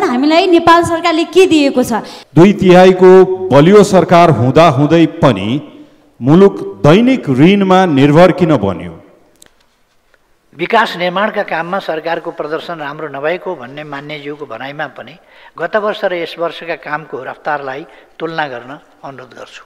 हामीलाई नेपाल सरकारले के दिएको छ? 2/3 को बलियो सरकार हुँदा हुँदै पनि मुलुक दैनिक ऋणमा निर्भर किन बन्यो? विकास निर्माणका काममा सरकारको प्रदर्शन राम्रो नभएको भन्ने मान्यज्यूको भनाइमा पनि गत वर्ष र यस वर्षका कामको रफ्तारलाई तुलना गर्न अनुरोध गर्छु।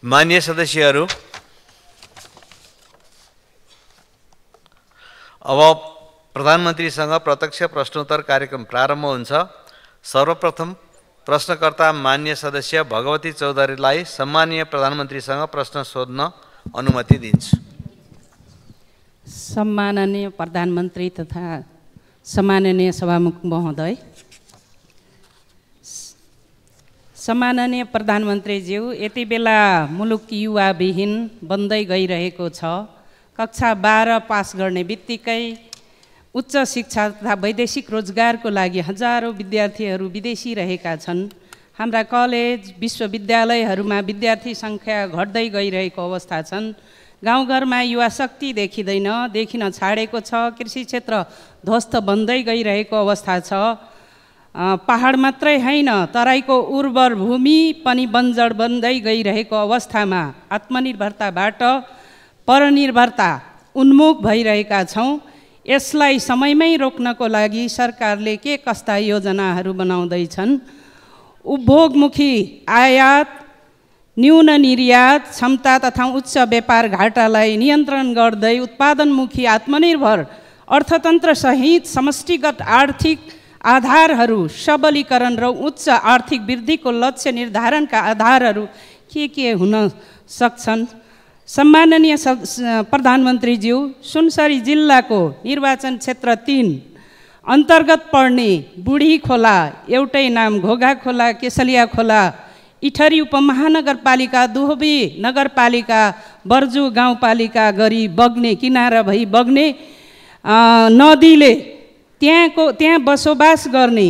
माननीय सदस्यहरू, अब प्रधानमन्त्रीसँग प्रत्यक्ष प्रश्नोत्तर कार्यक्रम प्रारम्भ हुन्छ। सर्वप्रथम प्रश्नकर्ता माननीय सदस्य भगवती चौधरीलाई सम्माननीय प्रधानमन्त्रीसँग प्रश्न सोध्न अनुमति दिन्छु। सम्माननीय प्रधानमन्त्री तथा सम्माननीय सभामुख महोदय, सम्माननीय प्रधानमन्त्रीज्यू, यति बेला मुलुक युवाविहीन बन्दै गइरहेको छ। कक्षा 12 पास गर्ने बित्तिकै उच्च शिक्षा तथा वैदेशिक रोजगारको लागि हजारौँ विद्यार्थीहरू विदेशी रहेका छन्। हाम्रा कलेज विश्वविद्यालयहरूमा विद्यार्थी सङ्ख्या घट्दै गइरहेको अवस्था छन्। गाउँघरमा युवा शक्ति देखिन छाडेको छ। कृषि क्षेत्र ध्वस्त बन्दै गइरहेको अवस्था छ। पहाड मात्रै होइन, तराईको उर्वर भूमि पनि बन्जर बन्दै गइरहेको अवस्थामा आत्मनिर्भरताबाट परनिर्भरता उन्मुख भइरहेका छौँ। यसलाई समयमै रोक्नको लागि सरकारले के कस्ता योजनाहरू बनाउँदैछन्? उपभोगमुखी आयात, न्यून निर्यात क्षमता तथा उच्च व्यापार घाटालाई नियन्त्रण गर्दै उत्पादनमुखी आत्मनिर्भर अर्थतन्त्रसहित समष्टिगत आर्थिक आधारहरू सबलीकरण र उच्च आर्थिक वृद्धिको लक्ष्य निर्धारणका आधारहरू के हुन सक्छन्? सम्माननीय प्रधानमन्त्रीज्यू, सुनसरी जिल्लाको निर्वाचन क्षेत्र 3 अन्तर्गत पर्ने बुढी खोला, एउटै नाम घोघा खोला, केसलिया खोला, इटहरी उपमहानगरपालिका, दुहबी नगरपालिका, बर्जु गाउँपालिका गरी बग्ने किनारा भई बग्ने नदीले त्यहाँ बसोबास गर्ने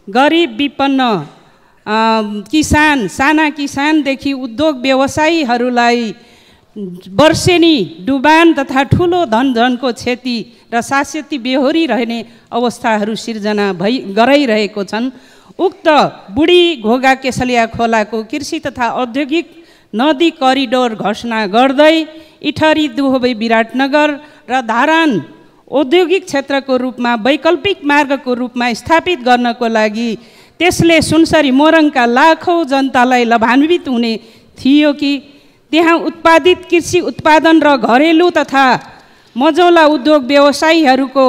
गरिब विपन्न किसान, साना किसानदेखि उद्योग व्यवसायीहरूलाई वर्षेनी डुबान तथा ठुलो धनजनको क्षति र शाश्वती बेहोरी रहने अवस्थाहरू सिर्जना गराइरहेको छन्। उक्त बुढी घोघा केसलिया खोलाको कृषि तथा औद्योगिक नदी करिडोर घोषणा गर्दै इटहरी, दुहबी, विराटनगर र धारान औद्योगिक क्षेत्रको रूपमा वैकल्पिक मार्गको रूपमा स्थापित गर्नको लागि त्यसले सुनसरी मोरङका लाखौँ जनतालाई लाभान्वित हुने थियो कि त्यहाँ उत्पादित कृषि उत्पादन र घरेलु तथा मझौला उद्योग व्यवसायीहरूको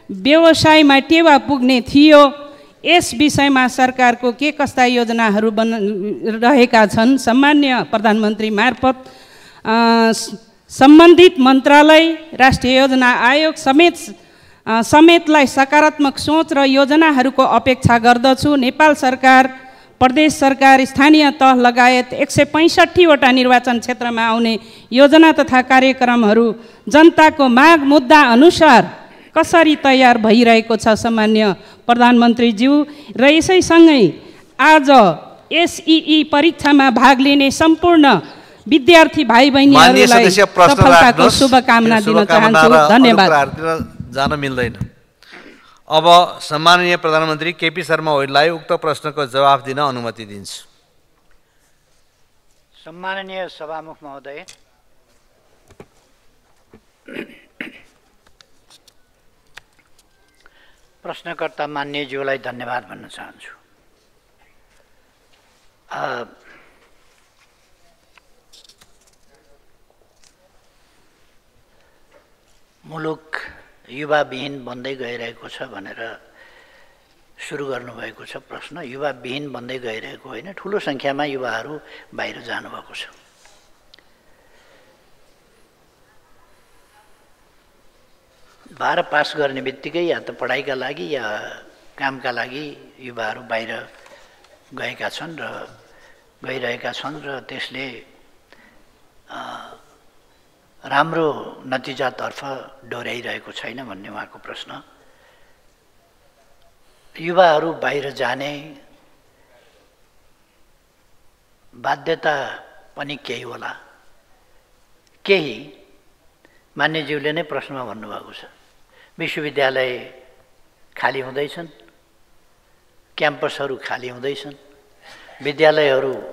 व्यवसायमा टेवा पुग्ने थियो। यस विषयमा सरकारको के कस्ता योजनाहरू रहेका छन्? सम्मान्य प्रधानमन्त्री मार्फत सम्बन्धित मन्त्रालय, राष्ट्रिय योजना आयोग समेतलाई सकारात्मक सोच र योजनाहरूको अपेक्षा गर्दछु। नेपाल सरकार, प्रदेश सरकार, स्थानीय तह लगायत 165 वटा निर्वाचन क्षेत्रमा आउने योजना तथा कार्यक्रमहरू जनताको माग मुद्दा अनुसार कसरी तयार भइरहेको छ सामान्य प्रधानमन्त्रीज्यू? र यसैसँगै आज एसईई परीक्षामा भाग लिने सम्पूर्ण विद्यार्थी भाइ बहिनीहरूलाई सफलताको शुभकामना दिन चाहन्छु। धन्यवाद। जान मिल्दैन। अब सम्माननीय प्रधानमन्त्री केपी शर्मा ओलीलाई उक्त प्रश्नको जवाफ दिन अनुमति दिन्छु। सम्माननीय सभामुख महोदय, प्रश्नकर्ता मान्यज्यूलाई धन्यवाद भन्न चाहन्छु। मुलुक युवाविहीन बन्दै गइरहेको छ भनेर सुरु गर्नुभएको छ प्रश्न। युवाविहीन बन्दै गइरहेको होइन, ठुलो सङ्ख्यामा युवाहरू बाहिर जानुभएको छ। 12 पास गर्ने बित्तिकै या त पढाइका लागि या कामका लागि युवाहरू बाहिर गएका छन् र गइरहेका छन् र त्यसले राम्रो नतिजातर्फ डोर्याइरहेको छैन भन्ने उहाँको प्रश्न। युवाहरू बाहिर जाने बाध्यता पनि केही होला, केही मान्यज्यूले नै प्रश्नमा भन्नुभएको छ। विश्वविद्यालय खाली हुँदैछन्, क्याम्पसहरू खाली हुँदैछन्, विद्यालयहरूबाट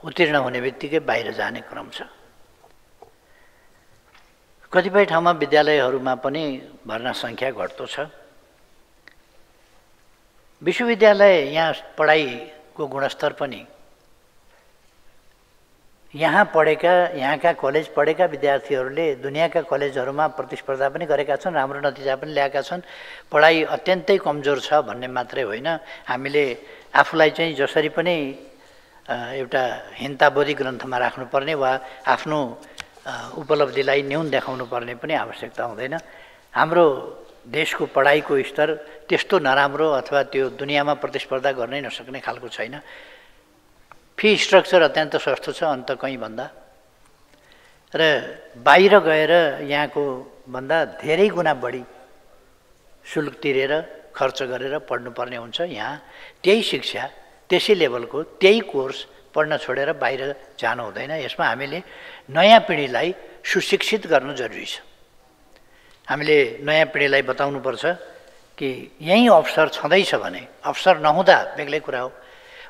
उत्तीर्ण हुने बित्तिकै बाहिर जाने क्रम छ। कतिपय ठाउँमा विद्यालयहरूमा पनि भर्ना सङ्ख्या घट्दो छ। विश्वविद्यालय यहाँ पढाइको गुणस्तर पनि यहाँ पढेका, यहाँका कलेज पढेका विद्यार्थीहरूले दुनियाँका कलेजहरूमा प्रतिस्पर्धा पनि गरेका छन्, राम्रो नतिजा पनि ल्याएका छन्। पढाइ अत्यन्तै कमजोर छ भन्ने मात्रै होइन, हामीले आफूलाई चाहिँ जसरी पनि एउटा हिन्ताबोधी ग्रन्थमा राख्नुपर्ने वा आफ्नो उपलब्धिलाई न्यून देखाउनु पर्ने पनि आवश्यकता हुँदैन। हाम्रो देशको पढाइको स्तर त्यस्तो नराम्रो अथवा त्यो दुनियाँमा प्रतिस्पर्धा गर्नै नसक्ने खालको छैन। फी स्ट्रक्चर अत्यन्त सस्तो छ अन्त कहीँ भन्दा, र बाहिर गएर यहाँको भन्दा धेरै गुणा बढी शुल्क तिरेर खर्च गरेर पढ्नुपर्ने हुन्छ। यहाँ त्यही शिक्षा, त्यसै लेभलको त्यही कोर्स पढ्न छोडेर बाहिर जानु हुँदैन। यसमा हामीले नयाँ पिँढीलाई सुशिक्षित गर्नु जरुरी छ। हामीले नयाँ पिँढीलाई बताउनुपर्छ कि यहीँ अवसर छँदैछ भने, अवसर नहुँदा बेग्लै कुरा हो,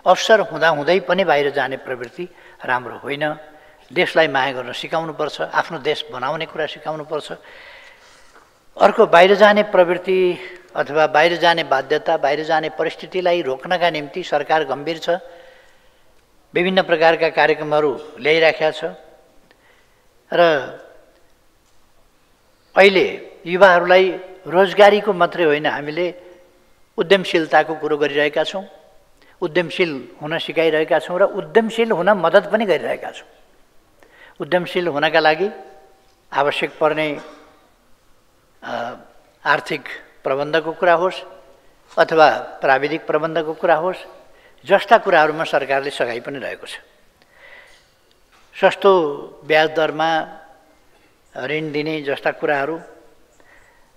अवसर हुँदाहुँदै पनि बाहिर जाने प्रवृत्ति राम्रो होइन। देशलाई माया गर्न सिकाउनुपर्छ, आफ्नो देश बनाउने कुरा सिकाउनुपर्छ। अर्को, बाहिर जाने प्रवृत्ति अथवा बाहिर जाने बाध्यता, बाहिर जाने परिस्थितिलाई रोक्नका निम्ति सरकार गम्भीर छ, विभिन्न प्रकारका कार्यक्रमहरू ल्याइराखेका छ र अहिले युवाहरूलाई रोजगारीको मात्रै होइन, हामीले उद्यमशीलताको कुरो गरिरहेका छौँ, उद्यमशील हुन सिकाइरहेका छौँ र उद्यमशील हुन मद्दत पनि गरिरहेका छौँ। उद्यमशील हुनका लागि आवश्यक पर्ने आर्थिक प्रबन्धको कुरा होस् अथवा प्राविधिक प्रबन्धको कुरा होस्, जस्ता कुराहरूमा सरकारले सघाइ पनि रहेको छ। सस्तो ब्याज दरमा ऋण दिने जस्ता कुराहरू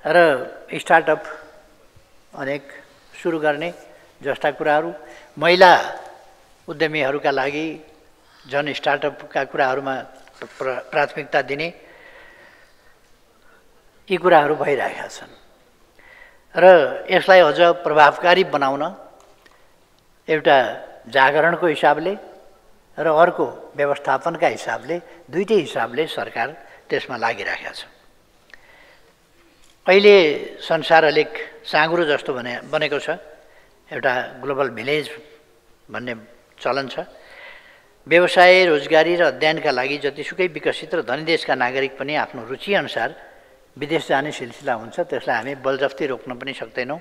र स्टार्टअप अनेक सुरु गर्ने जस्ता कुराहरू, महिला उद्यमीहरूका लागि जन स्टार्टअपका कुराहरूमा प्राथमिकता दिने, यी कुराहरू भइरहेका छन् र यसलाई अझ प्रभावकारी बनाउन एउटा जागरणको हिसाबले र अर्को व्यवस्थापनका हिसाबले, दुईटै हिसाबले सरकार त्यसमा लागिरहेका छ। अहिले संसार अलिक साँघुरो जस्तो बनेको छ, एउटा ग्लोबल भिलेज भन्ने चलन छ। व्यवसाय, रोजगारी र अध्ययनका लागि जतिसुकै विकसित र धनी देशका नागरिक पनि आफ्नो रुचिअनुसार विदेश जाने सिलसिला हुन्छ, त्यसलाई हामी बलजफ्ती रोक्न पनि सक्दैनौँ।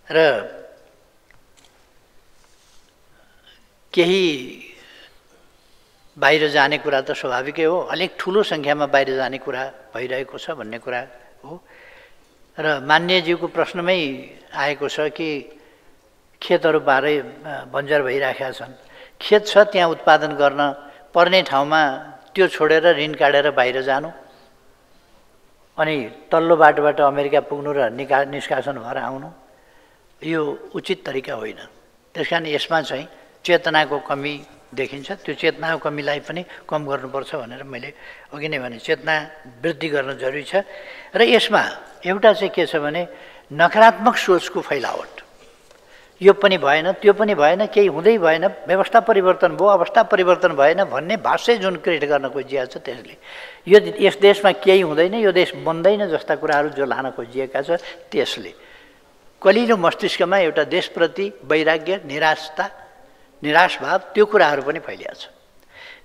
र केही बाहिर जाने कुरा त स्वाभाविकै हो, अलिक ठुलो सङ्ख्यामा बाहिर जाने कुरा भइरहेको छ भन्ने कुरा हो। र मान्यज्यूको प्रश्नमै आएको छ कि खेतहरू बाह्रै बन्जर भइराखेका छन्, खेत छ त्यहाँ उत्पादन गर्न पर्ने ठाउँमा त्यो छोडेर ऋण काटेर बाहिर जानु अनि तल्लो बाटोबाट अमेरिका पुग्नु र निष्कासन भएर आउनु, यो उचित तरिका होइन। त्यस कारण यसमा चाहिँ चेतनाको कमी देखिन्छ। त्यो चेतनाको कमीलाई पनि कम गर्नुपर्छ भनेर मैले अघि नै भने, चेतना वृद्धि गर्न जरुरी छ। र यसमा एउटा चाहिँ के छ भने नकारात्मक सोचको फैलावट, यो पनि भएन, त्यो पनि भएन, केही हुँदै भएन, व्यवस्था परिवर्तन भयो, अवस्था परिवर्तन भएन भन्ने भाष्य जुन क्रिएट गर्न खोजिएको छ, त्यसले यो यस देशमा केही हुँदैन, यो देश बन्दैन जस्ता कुराहरू जो लान खोजिएका छ, त्यसले कलिलो मस्तिष्कमा एउटा देशप्रति वैराग्य, निराश भाव, त्यो कुराहरू पनि फैलिएको छ।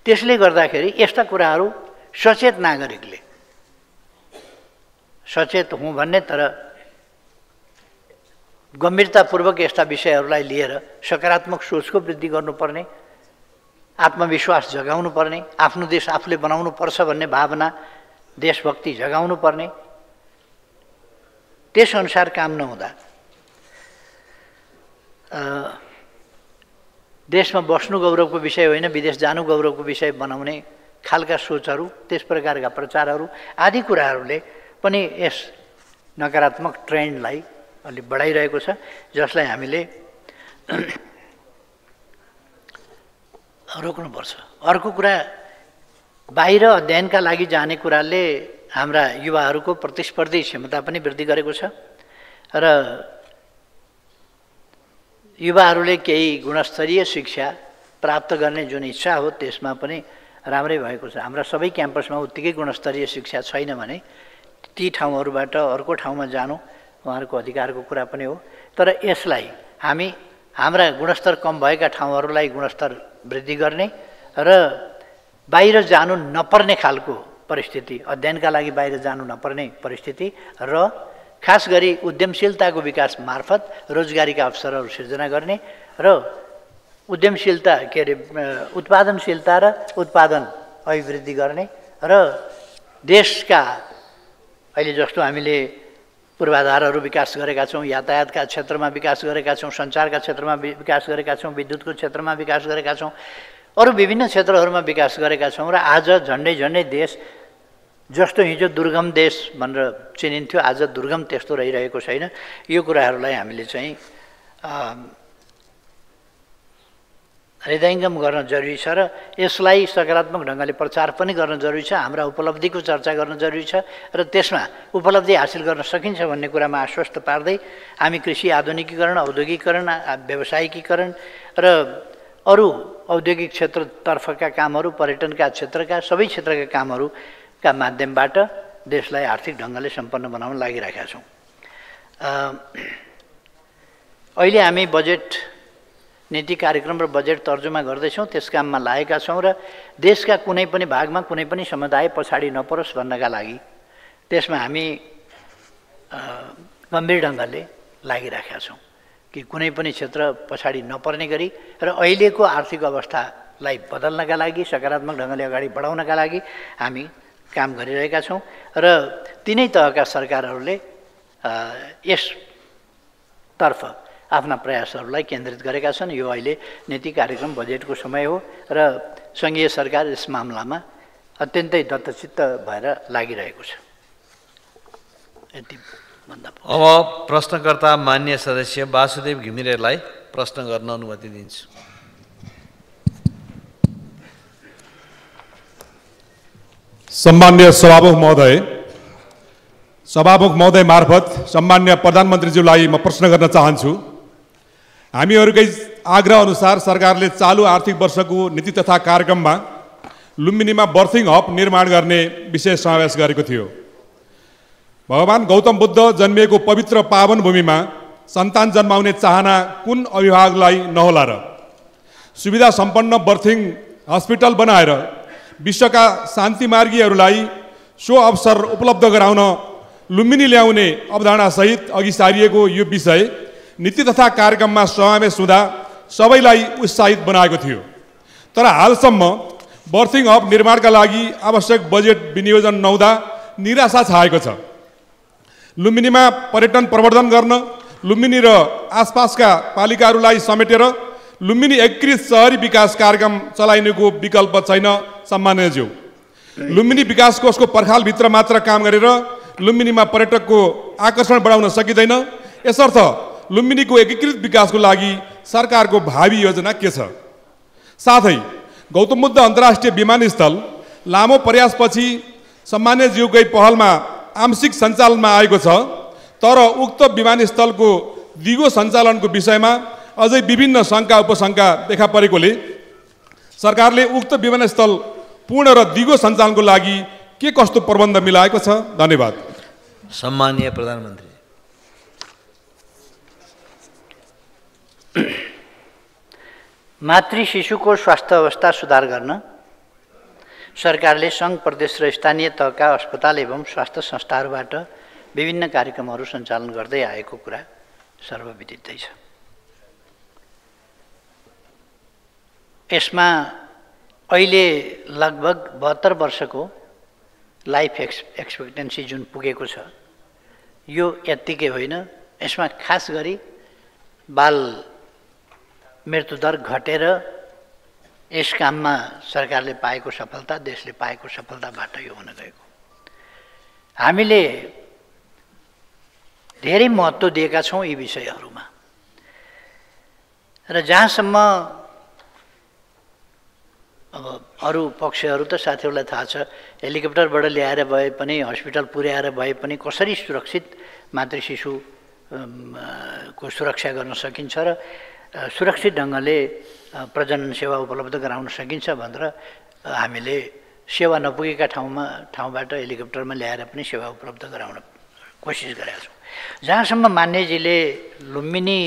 त्यसले गर्दाखेरि यस्ता कुराहरू सचेत नागरिकले, सचेत हुँ भन्ने तर गम्भीरतापूर्वक यस्ता विषयहरूलाई लिएर सकारात्मक सोचको वृद्धि गर्नुपर्ने, आत्मविश्वास जगाउनु पर्ने, आफ्नो देश आफूले बनाउनु पर्छ भन्ने भावना देशभक्ति जगाउनु पर्ने, त्यसअनुसार काम नहुँदा देशमा बस्नु गौरवको विषय होइन, विदेश जानु गौरवको विषय बनाउने खालका सोचहरू, त्यस प्रकारका प्रचारहरू आदि कुराहरूले पनि यस नकारात्मक ट्रेन्डलाई अलि बढाइरहेको छ, जसलाई हामीले रोक्नुपर्छ। अर्को कुरा, बाहिर अध्ययनका लागि जाने कुराले हाम्रा युवाहरूको प्रतिस्पर्धी क्षमता पनि वृद्धि गरेको छ र युवाहरूले केही गुणस्तरीय शिक्षा प्राप्त गर्ने जुन इच्छा हो त्यसमा पनि राम्रै भएको छ। हाम्रा सबै क्याम्पसमा उत्तिकै गुणस्तरीय शिक्षा छैन भने ती ठाउँहरूबाट अर्को ठाउँमा जानु उहाँहरूको अधिकारको कुरा पनि हो। तर यसलाई हामी हाम्रा गुणस्तर कम भएका ठाउँहरूलाई गुणस्तर वृद्धि गर्ने र बाहिर जानु नपर्ने खालको परिस्थिति, अध्ययनका लागि बाहिर जानु नपर्ने परिस्थिति र खास गरी उद्यमशीलताको विकास मार्फत रोजगारीका अवसरहरू सिर्जना गर्ने र उद्यमशीलता के अरे उत्पादनशीलता र उत्पादन अभिवृद्धि गर्ने र देशका अहिले जस्तो हामीले पूर्वाधारहरू विकास गरेका छौँ, यातायातका क्षेत्रमा विकास गरेका छौँ, सञ्चारका क्षेत्रमा विकास गरेका छौँ, विद्युतको क्षेत्रमा विकास गरेका छौँ, अरू विभिन्न क्षेत्रहरूमा विकास गरेका छौँ र आज झन्डै झन्डै देश जस्तो हिजो दुर्गम देश भनेर चिनिन्थ्यो आज दुर्गम त्यस्तो रहिरहेको छैन। यो कुराहरूलाई हामीले चाहिँ हृदयङ्गम गर्न जरुरी छ र यसलाई सकारात्मक ढङ्गले प्रचार पनि गर्न जरुरी छ। हाम्रा उपलब्धिको चर्चा गर्न जरुरी छ र त्यसमा उपलब्धि हासिल गर्न सकिन्छ भन्ने कुरामा आश्वस्त पार्दै हामी कृषि आधुनिकीकरण, औद्योगिकीकरण, व्यावसायिकीकरण र अरू औद्योगिक क्षेत्रतर्फका कामहरू, पर्यटनका क्षेत्रका सबै क्षेत्रका कामहरूका माध्यमबाट देशलाई आर्थिक ढङ्गले सम्पन्न बनाउन लागिरहेका छौँ। अहिले हामी बजेट नीति कार्यक्रम र बजेट तर्जुमा गर्दैछौँ, त्यस काममा लागेका छौँ र देशका कुनै पनि भागमा कुनै पनि समुदाय पछाडि नपरोस् भन्नका लागि त्यसमा हामी गम्भीर ढङ्गले लागिरहेका छौँ कि कुनै पनि क्षेत्र पछाडि नपर्ने गरी र अहिलेको आर्थिक अवस्थालाई बदल्नका लागि, सकारात्मक ढङ्गले अगाडि बढाउनका लागि हामी काम गरिरहेका छौँ र तिनै तहका सरकारहरूले यसतर्फ आफ्ना प्रयासहरूलाई केन्द्रित गरेका छन्। यो अहिले नीति कार्यक्रम बजेटको समय हो र सङ्घीय सरकार यस मामलामा अत्यन्तै दत्तचित्त भएर लागिरहेको छ। यति भन्दा अब प्रश्नकर्ता मान्य सदस्य वासुदेव घिमिरेलाई प्रश्न गर्न अनुमति दिन्छु। सम्मान्य सभामुख महोदय मार्फत सम्मान्य प्रधानमन्त्रीज्यूलाई म प्रश्न गर्न चाहन्छु। हामीहरूकै आग्रह अनुसार सरकारले चालु आर्थिक वर्षको नीति तथा कार्यक्रममा लुम्बिनीमा बर्थिङ हब निर्माण गर्ने विषय समावेश गरेको थियो। भगवान गौतम बुद्ध जन्मिएको पवित्र पावन भूमिमा सन्तान जन्माउने चाहना कुन अभिभावकलाई नहोला र? सुविधा सम्पन्न बर्थिङ हस्पिटल बनाएर विश्वका शान्तिमार्गीहरूलाई सो अवसर उपलब्ध गराउन लुम्बिनी ल्याउने अवधारणासहित अघि सारिएको यो विषय नीति तथा कार्यक्रममा समावेश हुँदा सबैलाई उत्साहित बनाएको थियो। तर हालसम्म बर्थिङ हब निर्माणका लागि आवश्यक बजेट विनियोजन नहुँदा निराशा छाएको छ। लुम्बिनीमा पर्यटन प्रवर्धन गर्न लुम्बिनी र आसपासका पालिकाहरूलाई समेटेर लुम्बिनी एकीकृत शहरी विकास कार्यक्रम चलाइनुको विकल्प छैन। सम्माननीयज्यू, लुम्बिनी विकास कोषको पर्खालभित्र मात्र काम गरेर लुम्बिनीमा पर्यटकको आकर्षण बढाउन सकिँदैन। यसर्थ लुम्बिनीको एकीकृत विकासको लागि सरकारको भावी योजना के छ? साथै गौतम बुद्ध अन्तर्राष्ट्रिय विमानस्थल लामो प्रयासपछि सम्माननीयज्यूकै पहलमा आंशिक सञ्चालनमा आएको छ, तर उक्त विमानस्थलको दिगो सञ्चालनको विषयमा अझै विभिन्न शङ्का उपशङ्का देखा परेकोले सरकारले उक्त विमानस्थल पूर्ण र दिगो सञ्चालनको लागि के कस्तो प्रबन्ध मिलाएको छ? धन्यवाद। सम्माननीय प्रधानमन्त्री। मातृ शिशुको स्वास्थ्य अवस्था सुधार गर्न सरकारले सङ्घ, प्रदेश र स्थानीय तहका अस्पताल एवं स्वास्थ्य संस्थाहरूबाट विभिन्न कार्यक्रमहरू सञ्चालन गर्दै आएको कुरा सर्वविदितै छ। यसमा अहिले लगभग 72 वर्षको लाइफ एक्सपेक्टेन्सी जुन पुगेको छ यो यत्तिकै होइन, यसमा खास गरी बाल मृत्युदर घटेर यस काममा सरकारले पाएको सफलता, देशले पाएको सफलताबाट यो हुन गएको। हामीले धेरै महत्त्व दिएका छौँ यी विषयहरूमा र जहाँसम्म अब अरू पक्षहरू त साथीहरूलाई थाहा छ, हेलिकप्टरबाट ल्याएर भए पनि, हस्पिटल पुर्याएर भए पनि कसरी सुरक्षित मातृ शिशु को सुरक्षा गर्न सकिन्छ र सुरक्षित ढङ्गले प्रजनन सेवा उपलब्ध गराउन सकिन्छ भनेर हामीले सेवा नपुगेका ठाउँबाट हेलिकप्टरमा ल्याएर पनि सेवा उपलब्ध गराउन कोसिस गरेका छौँ। जहाँसम्म मान्यजीले लुम्बिनी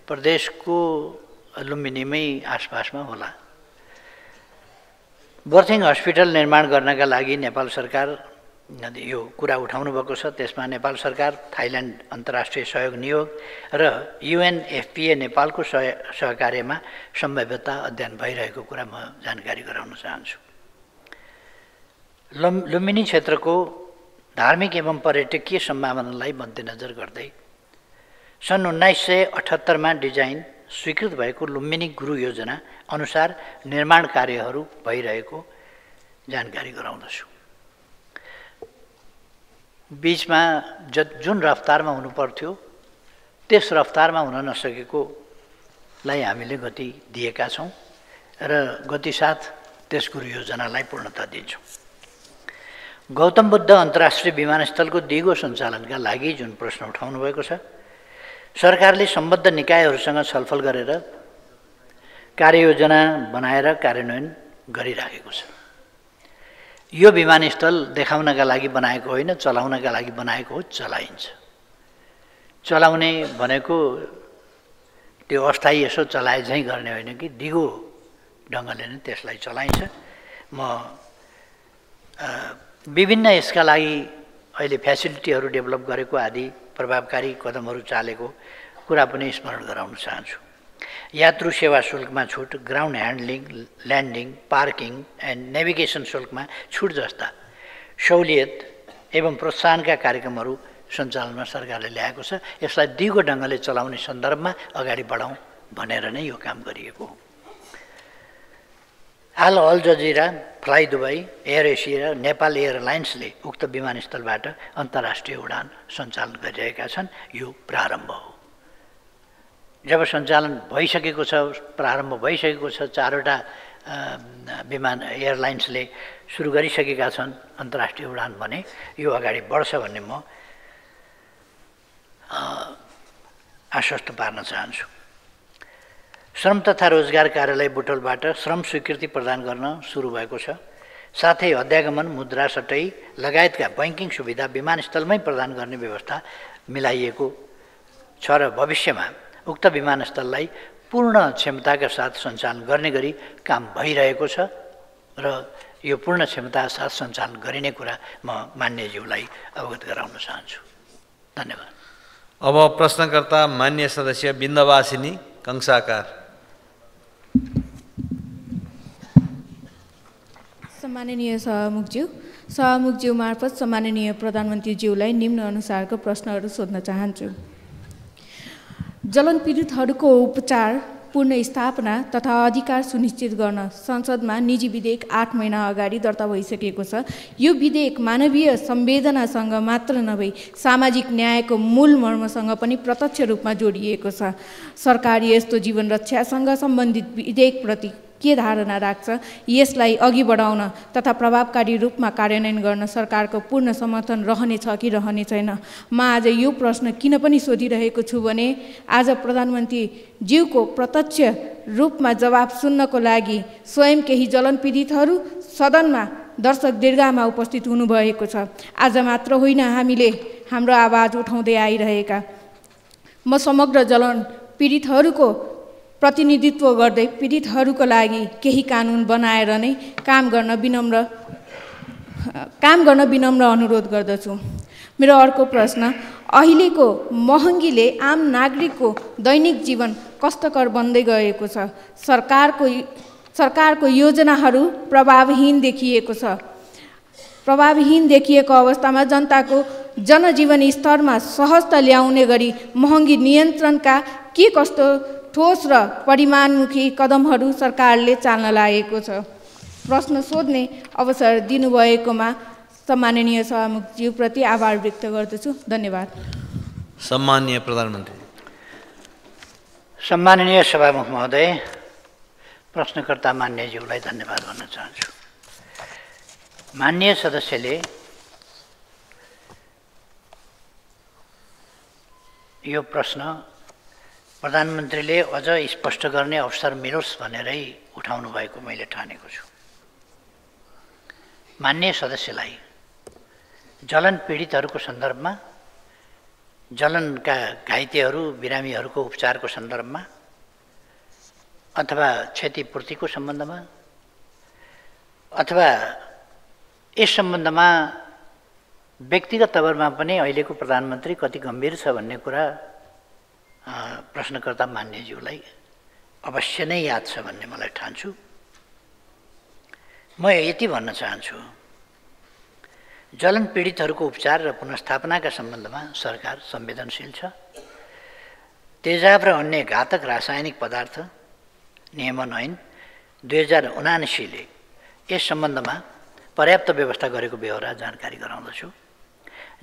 प्रदेशको लुम्बिनीमै आसपासमा होला बर्थिङ हस्पिटल निर्माण गर्नका लागि नेपाल सरकार यो कुरा उठाउनु भएको छ। त्यसमा नेपाल सरकार, थाइल्यान्ड अन्तर्राष्ट्रिय सहयोग नियोग र UNFPA नेपालको सहकार्यमा सम्भाव्यता अध्ययन भइरहेको कुरा म जानकारी गराउन चाहन्छु। लुम्बिनी क्षेत्रको धार्मिक एवं पर्यटकीय सम्भावनालाई मध्यनजर गर्दै सन् 1978मा डिजाइन स्वीकृत भएको लुम्बिनी गुरु योजना अनुसार निर्माण कार्यहरू भइरहेको जानकारी गराउँदछु। बीचमा जुन रफ्तारमा हुनुपर्थ्यो त्यस रफ्तारमा हुन नसकेकोलाई हामीले गति दिएका छौँ र गतिसाथ त्यस गुरु योजनालाई पूर्णता दिन्छौँ। गौतम बुद्ध अन्तर्राष्ट्रिय विमानस्थलको दिगो सञ्चालनका लागि जुन प्रश्न उठाउनु भएको छ, सरकारले सम्बद्ध निकायहरूसँग छलफल गरेर कार्ययोजना बनाएर कार्यान्वयन गरिराखेको छ। यो विमानस्थल देखाउनका लागि बनाएको होइन, चलाउनका लागि बनाएको हो। चलाइन्छ। चलाउने भनेको त्यो अस्थायी यसो चलाए झैँ गर्ने होइन कि दिगो ढङ्गले नै त्यसलाई चलाइन्छ। म विभिन्न यसका लागि अहिले फ्यासिलिटीहरू डेभलप गरेको आदि प्रभावकारी कदमहरू चालेको कुरा पनि स्मरण गराउन चाहन्छु। यात्रु सेवा शुल्कमा छुट, ground handling, landing, parking and navigation शुल्कमा छुट जस्ता सहुलियत एवं प्रोत्साहनका कार्यक्रमहरू सञ्चालनमा सरकारले ल्याएको छ। यसलाई दिगो ढङ्गले चलाउने सन्दर्भमा अगाडि बढाउँ भनेर नै यो काम गरिएको हो। हाल Al Jazeera, fly Dubai, air Asia र नेपाल एयरलाइन्सले उक्त विमानस्थलबाट अन्तर्राष्ट्रिय उडान सञ्चालन गरिरहेका छन्। यो प्रारम्भ हो। जब सञ्चालन भइसकेको छ, प्रारम्भ भइसकेको छ, 4वटा विमान एयरलाइन्सले सुरु गरिसकेका छन् अन्तर्राष्ट्रिय उडान भने यो अगाडि बढ्छ भन्ने म आश्वस्त पार्न चाहन्छु। श्रम तथा रोजगार कार्यालय बुटोलबाट श्रम स्वीकृति प्रदान गर्न सुरु भएको छ। साथै अध्यागमन, मुद्रा सटै लगायतका बैंकिङ सुविधा विमानस्थलमै प्रदान गर्ने व्यवस्था मिलाइएको छ र भविष्यमा उक्त विमानस्थललाई पूर्ण क्षमताका साथ सञ्चालन गर्ने गरी काम भइरहेको छ र यो पूर्ण क्षमताका साथ सञ्चालन गरिने कुरा म मान्यज्यूलाई अवगत गराउन चाहन्छु। धन्यवाद। अब प्रश्नकर्ता मान्य सदस्य बिन्दवासिनी कंसाकार। सम्माननीय सभामुखज्यू मार्फत सम्माननीय प्रधानमन्त्रीज्यूलाई निम्न अनुसारको प्रश्नहरू सोध्न चाहन्छु। जलन पीडितहरूको उपचार, पुनर्स्थापना तथा अधिकार सुनिश्चित गर्न संसदमा निजी विधेयक 8 महिना अगाडि दर्ता भइसकेको छ। यो विधेयक मानवीय संवेदनासँग मात्र नभई सामाजिक न्यायको मूल मर्मसँग पनि प्रत्यक्ष रूपमा जोडिएको छ। सरकार यस्तो जीवन रक्षासँग सम्बन्धित विधेयकप्रति के धारणा राख्छ? यसलाई अघि बढाउन तथा प्रभावकारी रूपमा कार्यान्वयन गर्न सरकारको पूर्ण समर्थन रहनेछ कि रहने छैन? म आज यो प्रश्न किन पनि सोधिरहेको छु भने आज प्रधानमन्त्रीज्यूको प्रत्यक्ष रूपमा जवाब सुन्नको लागि स्वयं केही जलन पीडितहरू सदनमा दर्शक दीर्घामा उपस्थित हुनुभएको छ। आज मात्र होइन, हामीले हाम्रो आवाज उठाउँदै आइरहेका। म समग्र जलन पीडितहरूको प्रतिनिधित्व गर्दै पीडितहरूको लागि केही कानुन बनाएर नै काम गर्न विनम्र अनुरोध गर्दछु। मेरो अर्को प्रश्न, अहिलेको महँगीले आम नागरिकको दैनिक जीवन कष्टकर बन्दै गएको छ। सरकारको योजनाहरू प्रभावहीन देखिएको छ। प्रभावहीन देखिएको अवस्थामा जनताको जनजीवन स्तरमा सहजता ल्याउने गरी महँगी नियन्त्रणका के कस्तो ठोस र परिमाणमुखी कदमहरू सरकारले चाल्न लागेको छ? प्रश्न सोध्ने अवसर दिनुभएकोमा सम्माननीय सभामुखज्यूप्रति आभार व्यक्त गर्दछु। धन्यवाद। सम्माननीय प्रधानमन्त्री। सम्माननीय सभामुख महोदय, प्रश्नकर्ता मान्यज्यूलाई धन्यवाद भन्न चाहन्छु। मान्य सदस्यले यो प्रश्न प्रधानमन्त्रीले अझ स्पष्ट गर्ने अवसर मिलोस् भनेरै उठाउनु भएको मैले ठानेको छु। मान्य सदस्यलाई जलन पीडितहरूको सन्दर्भमा, जलनका घाइतेहरू बिरामीहरूको उपचारको सन्दर्भमा अथवा क्षतिपूर्तिको सम्बन्धमा अथवा यस सम्बन्धमा व्यक्तिगत तवरमा पनि अहिलेको प्रधानमन्त्री कति गम्भीर छ भन्ने कुरा प्रश्नकर्ता मान्यज्यूलाई अवश्य नै याद छ भन्ने मलाई ठान्छु। म यति भन्न चाहन्छु, जलन पीडितहरूको उपचार र पुनर्स्थापनाका सम्बन्धमा सरकार संवेदनशील छ। तेजाब र अन्य घातक रासायनिक पदार्थ नियमन ऐन 2079ले यस सम्बन्धमा पर्याप्त व्यवस्था गरेको बेहोरा जानकारी गराउँदछु।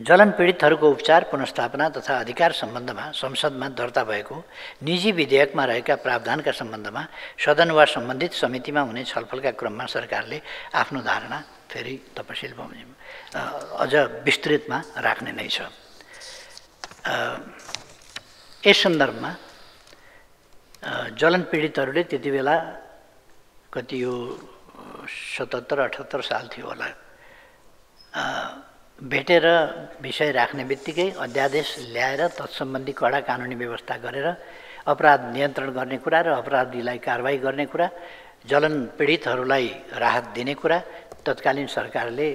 जलन पीडितहरूको उपचार, पुनर्स्थापना तथा अधिकार सम्बन्धमा संसदमा दर्ता भएको निजी विधेयकमा रहेका प्रावधानका सम्बन्धमा सदन वा सम्बन्धित समितिमा हुने छलफलका क्रममा सरकारले आफ्नो धारणा फेरि तपसिल अझ विस्तृतमा राख्ने नै छ। यस सन्दर्भमा जलन पीडितहरूले त्यति बेला कति यो 77-78 साल थियो होला, भेटेर विषय राख्ने बित्तिकै अध्यादेश ल्याएर तत्सम्बन्धी कडा कानुनी व्यवस्था गरेर अपराध नियन्त्रण गर्ने कुरा र अपराधीलाई कारबाही गर्ने कुरा, जलन पीडितहरूलाई राहत दिने कुरा तत्कालीन सरकारले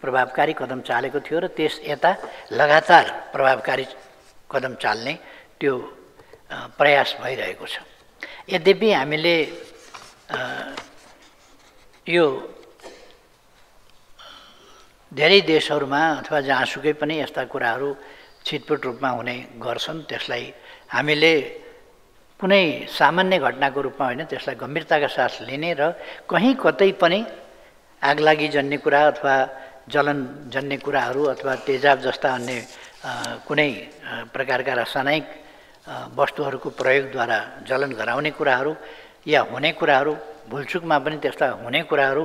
प्रभावकारी कदम चालेको थियो र त्यस यता लगातार प्रभावकारी कदम चाल्ने त्यो प्रयास भइरहेको छ। यद्यपि हामीले यो धेरै देशहरूमा अथवा जहाँसुकै पनि यस्ता कुराहरू छिटपुट रूपमा हुने गर्छन्, त्यसलाई हामीले कुनै सामान्य घटनाको रूपमा होइन, त्यसलाई गम्भीरताका साथ लिने र कहीँ कतै पनि आगलागी जन्ने कुरा अथवा जलन जन्ने कुराहरू अथवा तेजाब जस्ता अन्य कुनै प्रकारका रासायनिक वस्तुहरूको प्रयोगद्वारा जलन गराउने कुराहरू या हुने कुराहरू, भुलचुकमा पनि त्यस्ता हुने कुराहरू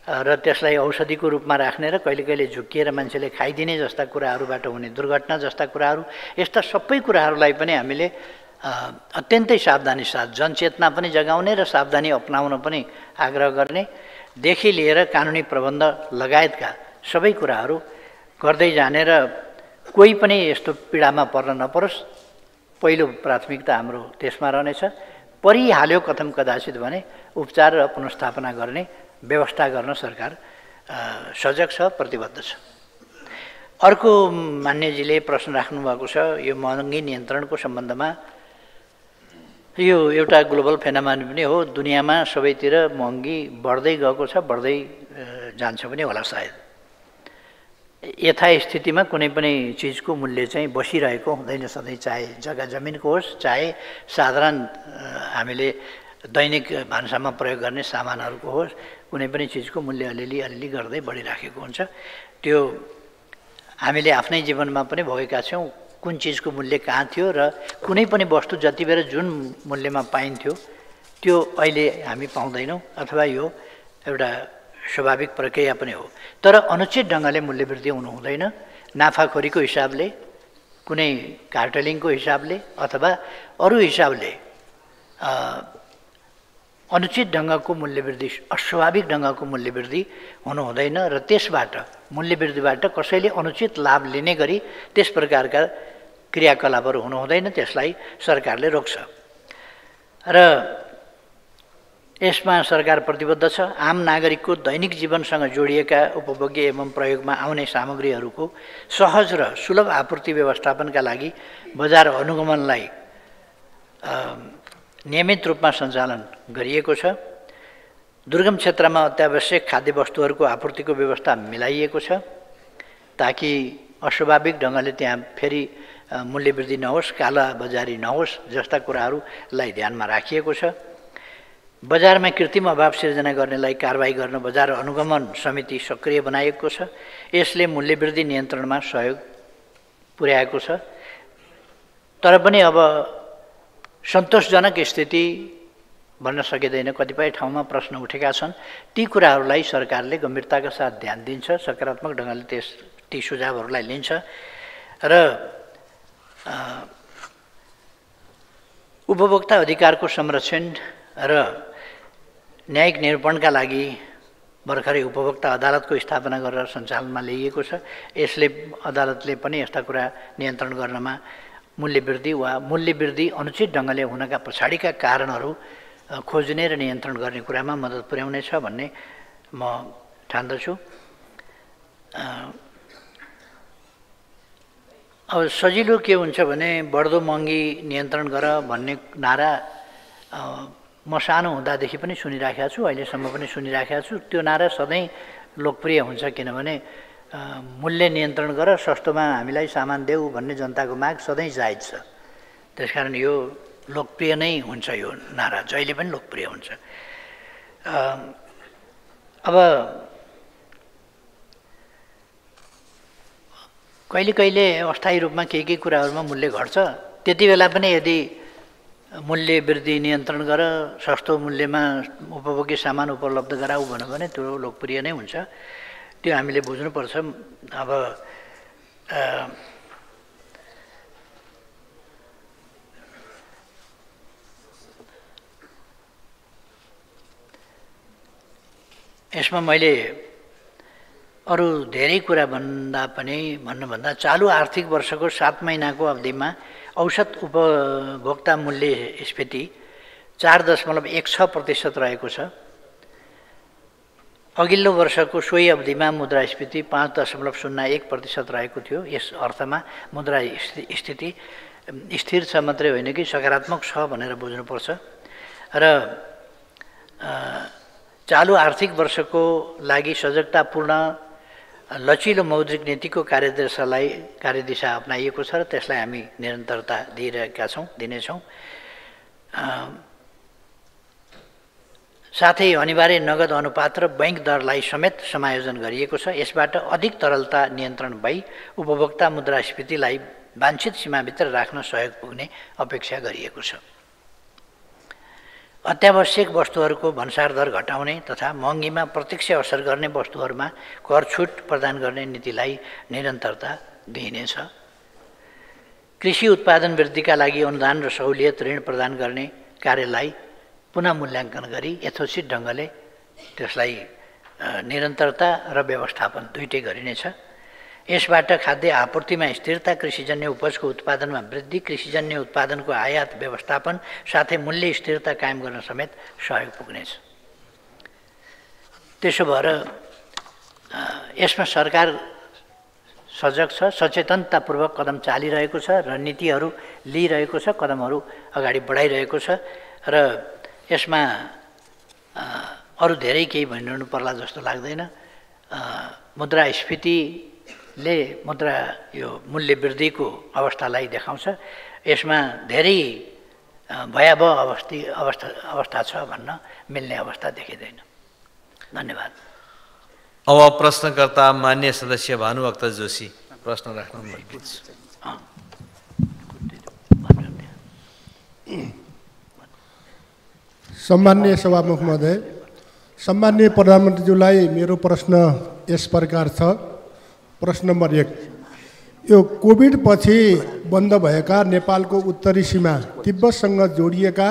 र त्यसलाई औषधिको रूपमा राख्ने र कहिले कहिले झुक्किएर मान्छेले खाइदिने जस्ता कुराहरूबाट हुने दुर्घटना जस्ता कुराहरू, यस्ता सबै कुराहरूलाई पनि हामीले अत्यन्तै सावधानी साथ जनचेतना पनि जगाउने र सावधानी अपनाउन पनि आग्रह गर्ने देखि लिएर कानुनी प्रबन्ध लगायतका सबै कुराहरू गर्दै जाने र कोही पनि यस्तो पीडामा पर्न नपरोस्, पहिलो प्राथमिकता हाम्रो त्यसमा रहनेछ। परिहाल्यो कथम कदाचित भने उपचार र पुनर्स्थापना गर्ने व्यवस्था गर्न सरकार सजग छ, प्रतिबद्ध छ। अर्को मान्यजीले प्रश्न राख्नुभएको छ, यो महँगी नियन्त्रणको सम्बन्धमा। यो एउटा ग्लोबल फेनोमेनन पनि हो, दुनियाँमा सबैतिर महँगी बढ्दै गएको छ, बढ्दै जान्छ पनि होला सायद। यथास्थितिमा कुनै पनि चिजको मूल्य चाहिँ बसिरहेको हुँदैन सधैँ, चाहे जग्गा जमिनको होस्, चाहे साधारण हामीले दैनिक भान्सामा प्रयोग गर्ने सामानहरूको होस्, कुनै पनि चिजको मूल्य अलिअलि गर्दै बढिराखेको हुन्छ। त्यो हामीले आफ्नै जीवनमा पनि भोगेका छौँ। कुन चिजको मूल्य कहाँ थियो र कुनै पनि वस्तु जति बेर जुन मूल्यमा पाइन्थ्यो त्यो अहिले हामी पाउँदैनौँ, अथवा यो एउटा स्वाभाविक प्रक्रिया पनि हो। तर अनुचित ढङ्गले मूल्यवृद्धि हुनु हुँदैन। नाफाखोरीको हिसाबले, कुनै कार्टेलिङको हिसाबले अथवा अरू हिसाबले अनुचित ढङ्गको मूल्यवृद्धि, अस्वाभाविक ढङ्गको मूल्यवृद्धि हुनु हुँदैन र त्यसबाट मूल्यवृद्धिबाट कसैले अनुचित लाभ लिने गरी त्यस प्रकारका क्रियाकलापहरू हुनु हुँदैन, त्यसलाई सरकारले रोक्छ। र यसमा सरकार प्रतिबद्ध छ। आम नागरिकको दैनिक जीवनसँग जोडिएका उपभोग्य एवं प्रयोगमा आउने सामग्रीहरूको सहज र सुलभ आपूर्ति व्यवस्थापनका लागि बजार अनुगमनलाई नियमित रूपमा सञ्चालन गरिएको छ। दुर्गम क्षेत्रमा अत्यावश्यक खाद्य वस्तुहरूको आपूर्तिको व्यवस्था मिलाइएको छ ताकि अस्वाभाविक ढङ्गले त्यहाँ फेरि मूल्यवृद्धि नहोस्, कालाबजारी नहोस् जस्ता कुराहरूलाई ध्यानमा राखिएको छ। बजारमा कृत्रिम अभाव सिर्जना गर्नेलाई कारबाही गर्न बजार अनुगमन समिति सक्रिय बनाइएको छ। यसले मूल्यवृद्धि नियन्त्रणमा सहयोग पुर्याएको छ। तर पनि अब सन्तोषजनक स्थिति भन्न सकिँदैन। कतिपय ठाउँमा प्रश्न उठेका छन्। ती कुराहरूलाई सरकारले गम्भीरताका साथ ध्यान दिन्छ, सकारात्मक ढङ्गले ती सुझावहरूलाई लिन्छ र उपभोक्ता अधिकारको संरक्षण र न्यायिक निरूपणका लागि भर्खरै उपभोक्ता अदालतको स्थापना गरेर सञ्चालनमा ल्याइएको छ। यसले अदालतले पनि यस्ता कुरा नियन्त्रण गर्नमा मूल्यवृद्धि वा मूल्यवृद्धि अनुचित ढङ्गले हुनका पछाडिका कारणहरू खोज्ने र नियन्त्रण गर्ने कुरामा मद्दत पुर्याउनेछ भन्ने म ठान्दछु। अब सजिलो के हुन्छ भने बढ्दो महँगी नियन्त्रण गर भन्ने नारा म सानो हुँदादेखि पनि सुनिराखेको छु, अहिलेसम्म पनि सुनिराखेको छु। त्यो नारा सधैँ लोकप्रिय हुन्छ किनभने मूल्य नियन्त्रण गर, सस्तोमा हामीलाई सामान देऊ भन्ने जनताको माग सधैँ जायज छ। त्यसकारण यो लोकप्रिय नै हुन्छ, यो नारा जहिले पनि लोकप्रिय हुन्छ। अब कहिले कहिले अस्थायी रूपमा केही कुराहरूमा मूल्य घट्छ। त्यति बेला पनि यदि मूल्य वृद्धि नियन्त्रण गर, सस्तो मूल्यमा उपभोग्य सामान उपलब्ध गराऊ भन्यो भने त्यो लोकप्रिय नै हुन्छ। त्यो हामीले बुझ्नुपर्छ। अब यसमा मैले अरू धेरै कुरा भन्नुभन्दा चालु आर्थिक वर्षको 7 महिनाको अवधिमा औसत उपभोक्ता मूल्यस्फीति 4.16% रहेको छ। अघिल्लो वर्षको सोही अवधिमा मुद्रास्फीति 5.01% रहेको थियो। यस अर्थमा मुद्रास्फीति स्थिर छ मात्रै होइन कि सकारात्मक छ भनेर बुझ्नुपर्छ। र चालु आर्थिक वर्षको लागि सजगतापूर्ण लचिलो मौद्रिक नीतिको कार्यदिशा अपनाइएको छ र त्यसलाई हामी निरन्तरता दिनेछौँ। साथै अनिवार्य नगद अनुपात र बैंक दरलाई समेत समायोजन गरिएको छ। यसबाट अधिक तरलता नियन्त्रण भई उपभोक्ता मुद्रास्फीतिलाई वाञ्छित सीमाभित्र राख्न सहयोग पुग्ने अपेक्षा गरिएको छ। अत्यावश्यक वस्तुहरूको भन्सार दर घटाउने तथा महँगीमा प्रत्यक्ष असर गर्ने वस्तुहरूमा कर छुट प्रदान गर्ने नीतिलाई निरन्तरता दिइनेछ। कृषि उत्पादन वृद्धिका लागि अनुदान र सहुलियत ऋण प्रदान गर्ने कार्यलाई पुनः मूल्याङ्कन गरी यथोचित ढङ्गले त्यसलाई निरन्तरता र व्यवस्थापन दुईटै गरिनेछ। यसबाट खाद्य आपूर्तिमा स्थिरता, कृषिजन्य उपजको उत्पादनमा वृद्धि, कृषिजन्य उत्पादनको आयात व्यवस्थापन साथै मूल्य स्थिरता कायम गर्न समेत सहयोग पुग्नेछ। त्यसो भएर यसमा सरकार सजग छ, सचेतनतापूर्वक कदम चालिरहेको छ, रणनीतिहरू लिइरहेको छ, कदमहरू अगाडि बढाइरहेको छ र यसमा अरू धेरै केही भनिरहनु पर्ला जस्तो लाग्दैन। मुद्रास्फीतिले यो मूल्य वृद्धिको अवस्थालाई देखाउँछ। यसमा धेरै भयावह अवस्था छ भन्न मिल्ने अवस्था देखिँदैन। धन्यवाद। अब प्रश्नकर्ता मान्य सदस्य भानुभक्त जोशी प्रश्न राख्नु। सम्माननीय सभामुख महोदय, सम्माननीय प्रधानमन्त्रीज्यूलाई मेरो प्रश्न यस प्रकार छ। प्रश्न नम्बर 1, यो कोभिड पछि बन्द भएका नेपालको उत्तरी सीमा तिब्बतसँग जोडिएका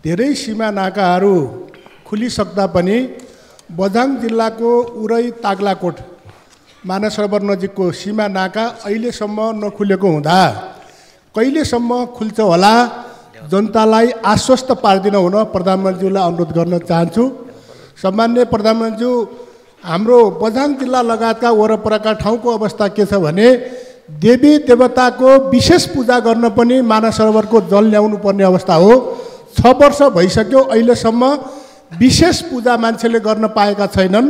धेरै सीमा नाकाहरू खुलिसक्दा पनि बझाङ जिल्लाको उरै ताग्लाकोट मानस सरोवर नजिकको सीमा नाका अहिलेसम्म नखुलेको हुँदा कहिलेसम्म खुल्छ होला, जनतालाई आश्वस्त पारिदिन हुन प्रधानमन्त्रीलाई अनुरोध गर्न चाहन्छु। सम्माननीय प्रधानमन्त्रीज्यू, हाम्रो बझाङ जिल्ला लगायतका वरपरका ठाउँको अवस्था के छ भने देवी देवताको विशेष पूजा गर्न पनि मानस सरोवरको जल ल्याउनु पर्ने अवस्था हो। 6 वर्ष भइसक्यो, अहिलेसम्म विशेष पूजा मान्छेले गर्न पाएका छैनन्।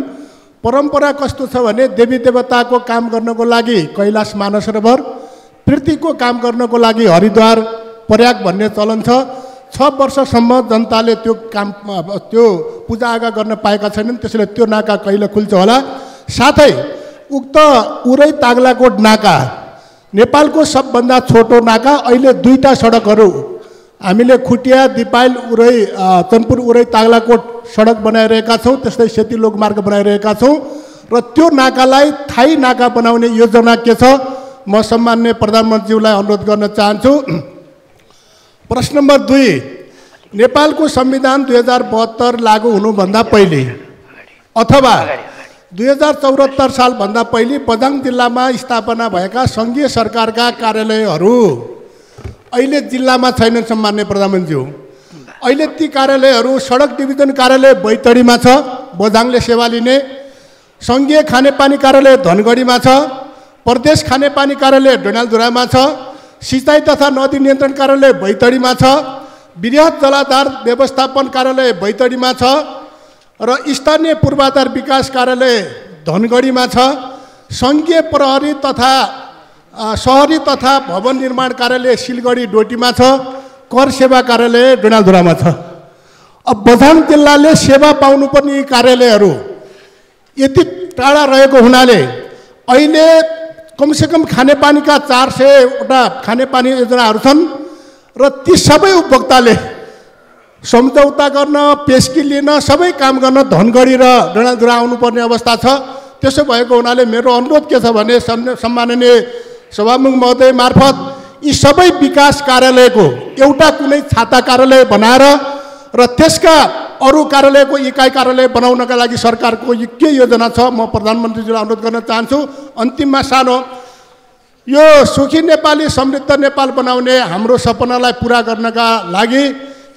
परम्परा कस्तो छ भने देवी देवताको काम गर्नको लागि कैलाश मानसरोवर, पृथ्वीको काम गर्नको लागि हरिद्वार प्रयाग भन्ने चलन छ। 6 वर्षसम्म जनताले त्यो पूजाआगा गर्न पाएका छैनन्। त्यसैले त्यो नाका कहिले खुल्छ होला। साथै उक्त उरै तागलाकोट नाका नेपालको सबभन्दा छोटो नाका। अहिले 2टा सडकहरू हामीले खुटिया दिपाइल उरै चनपुर उरै तागलाकोट सडक बनाइरहेका छौँ। त्यस्तै सेती लोकमार्ग बनाइरहेका छौँ र त्यो नाकालाई थाई नाका बनाउने योजना के छ, म सम्माननीय प्रधानमन्त्रीज्यूलाई अनुरोध गर्न चाहन्छु। प्रश्न नम्बर 2, नेपालको संविधान 2072 लागू हुनुभन्दा पहिले अथवा 2074 सालभन्दा पहिले बझाङ जिल्लामा स्थापना भएका सङ्घीय सरकारका कार्यालयहरू अहिले जिल्लामा छैनन्। सम्माननीय प्रधानमन्त्रीज्यू, अहिले ती कार्यालयहरू सडक डिभिजन कार्यालय बैतडीमा छ, बझाङले सेवा लिने। सङ्घीय खानेपानी कार्यालय धनगढीमा छ, प्रदेश खानेपानी कार्यालय डडेलधुरामा छ, सिँचाइ तथा नदी नियन्त्रण कार्यालय बैतडीमा छ, वृहत जलाधार व्यवस्थापन कार्यालय बैतडीमा छ र स्थानीय पूर्वाधार विकास कार्यालय धनगढीमा छ। सङ्घीय प्रहरी तथा शहरी तथा भवन निर्माण कार्यालय सिलगढी डोटीमा छ, कर सेवा कार्यालय डडेलधुरामा छ। अब बझाङ जिल्लाले सेवा पाउनुपर्ने कार्यालयहरू यति टाढा रहेको हुनाले अहिले कमसेकम खानेपानीका 400वटा खानेपानी योजनाहरू छन् र ती सबै उपभोक्ताले सम्झौता गर्न, पेस्की लिन, सबै काम गर्न धनगढी र डडेलधुरा आउनुपर्ने अवस्था छ। त्यसो भएको हुनाले मेरो अनुरोध के छ भने सम्माननीय सभामुख महोदय मार्फत यी सबै विकास कार्यालयको एउटा कुनै छाता कार्यालय बनाएर र त्यसका अरू कार्यालयको इकाइ कार्यालय बनाउनका लागि सरकारको के योजना छ, म प्रधानमन्त्रीज्यूलाई अनुरोध गर्न चाहन्छु। अन्तिममा सानो, यो सुखी नेपाली समृद्ध नेपाल बनाउने हाम्रो सपनालाई पुरा गर्नका लागि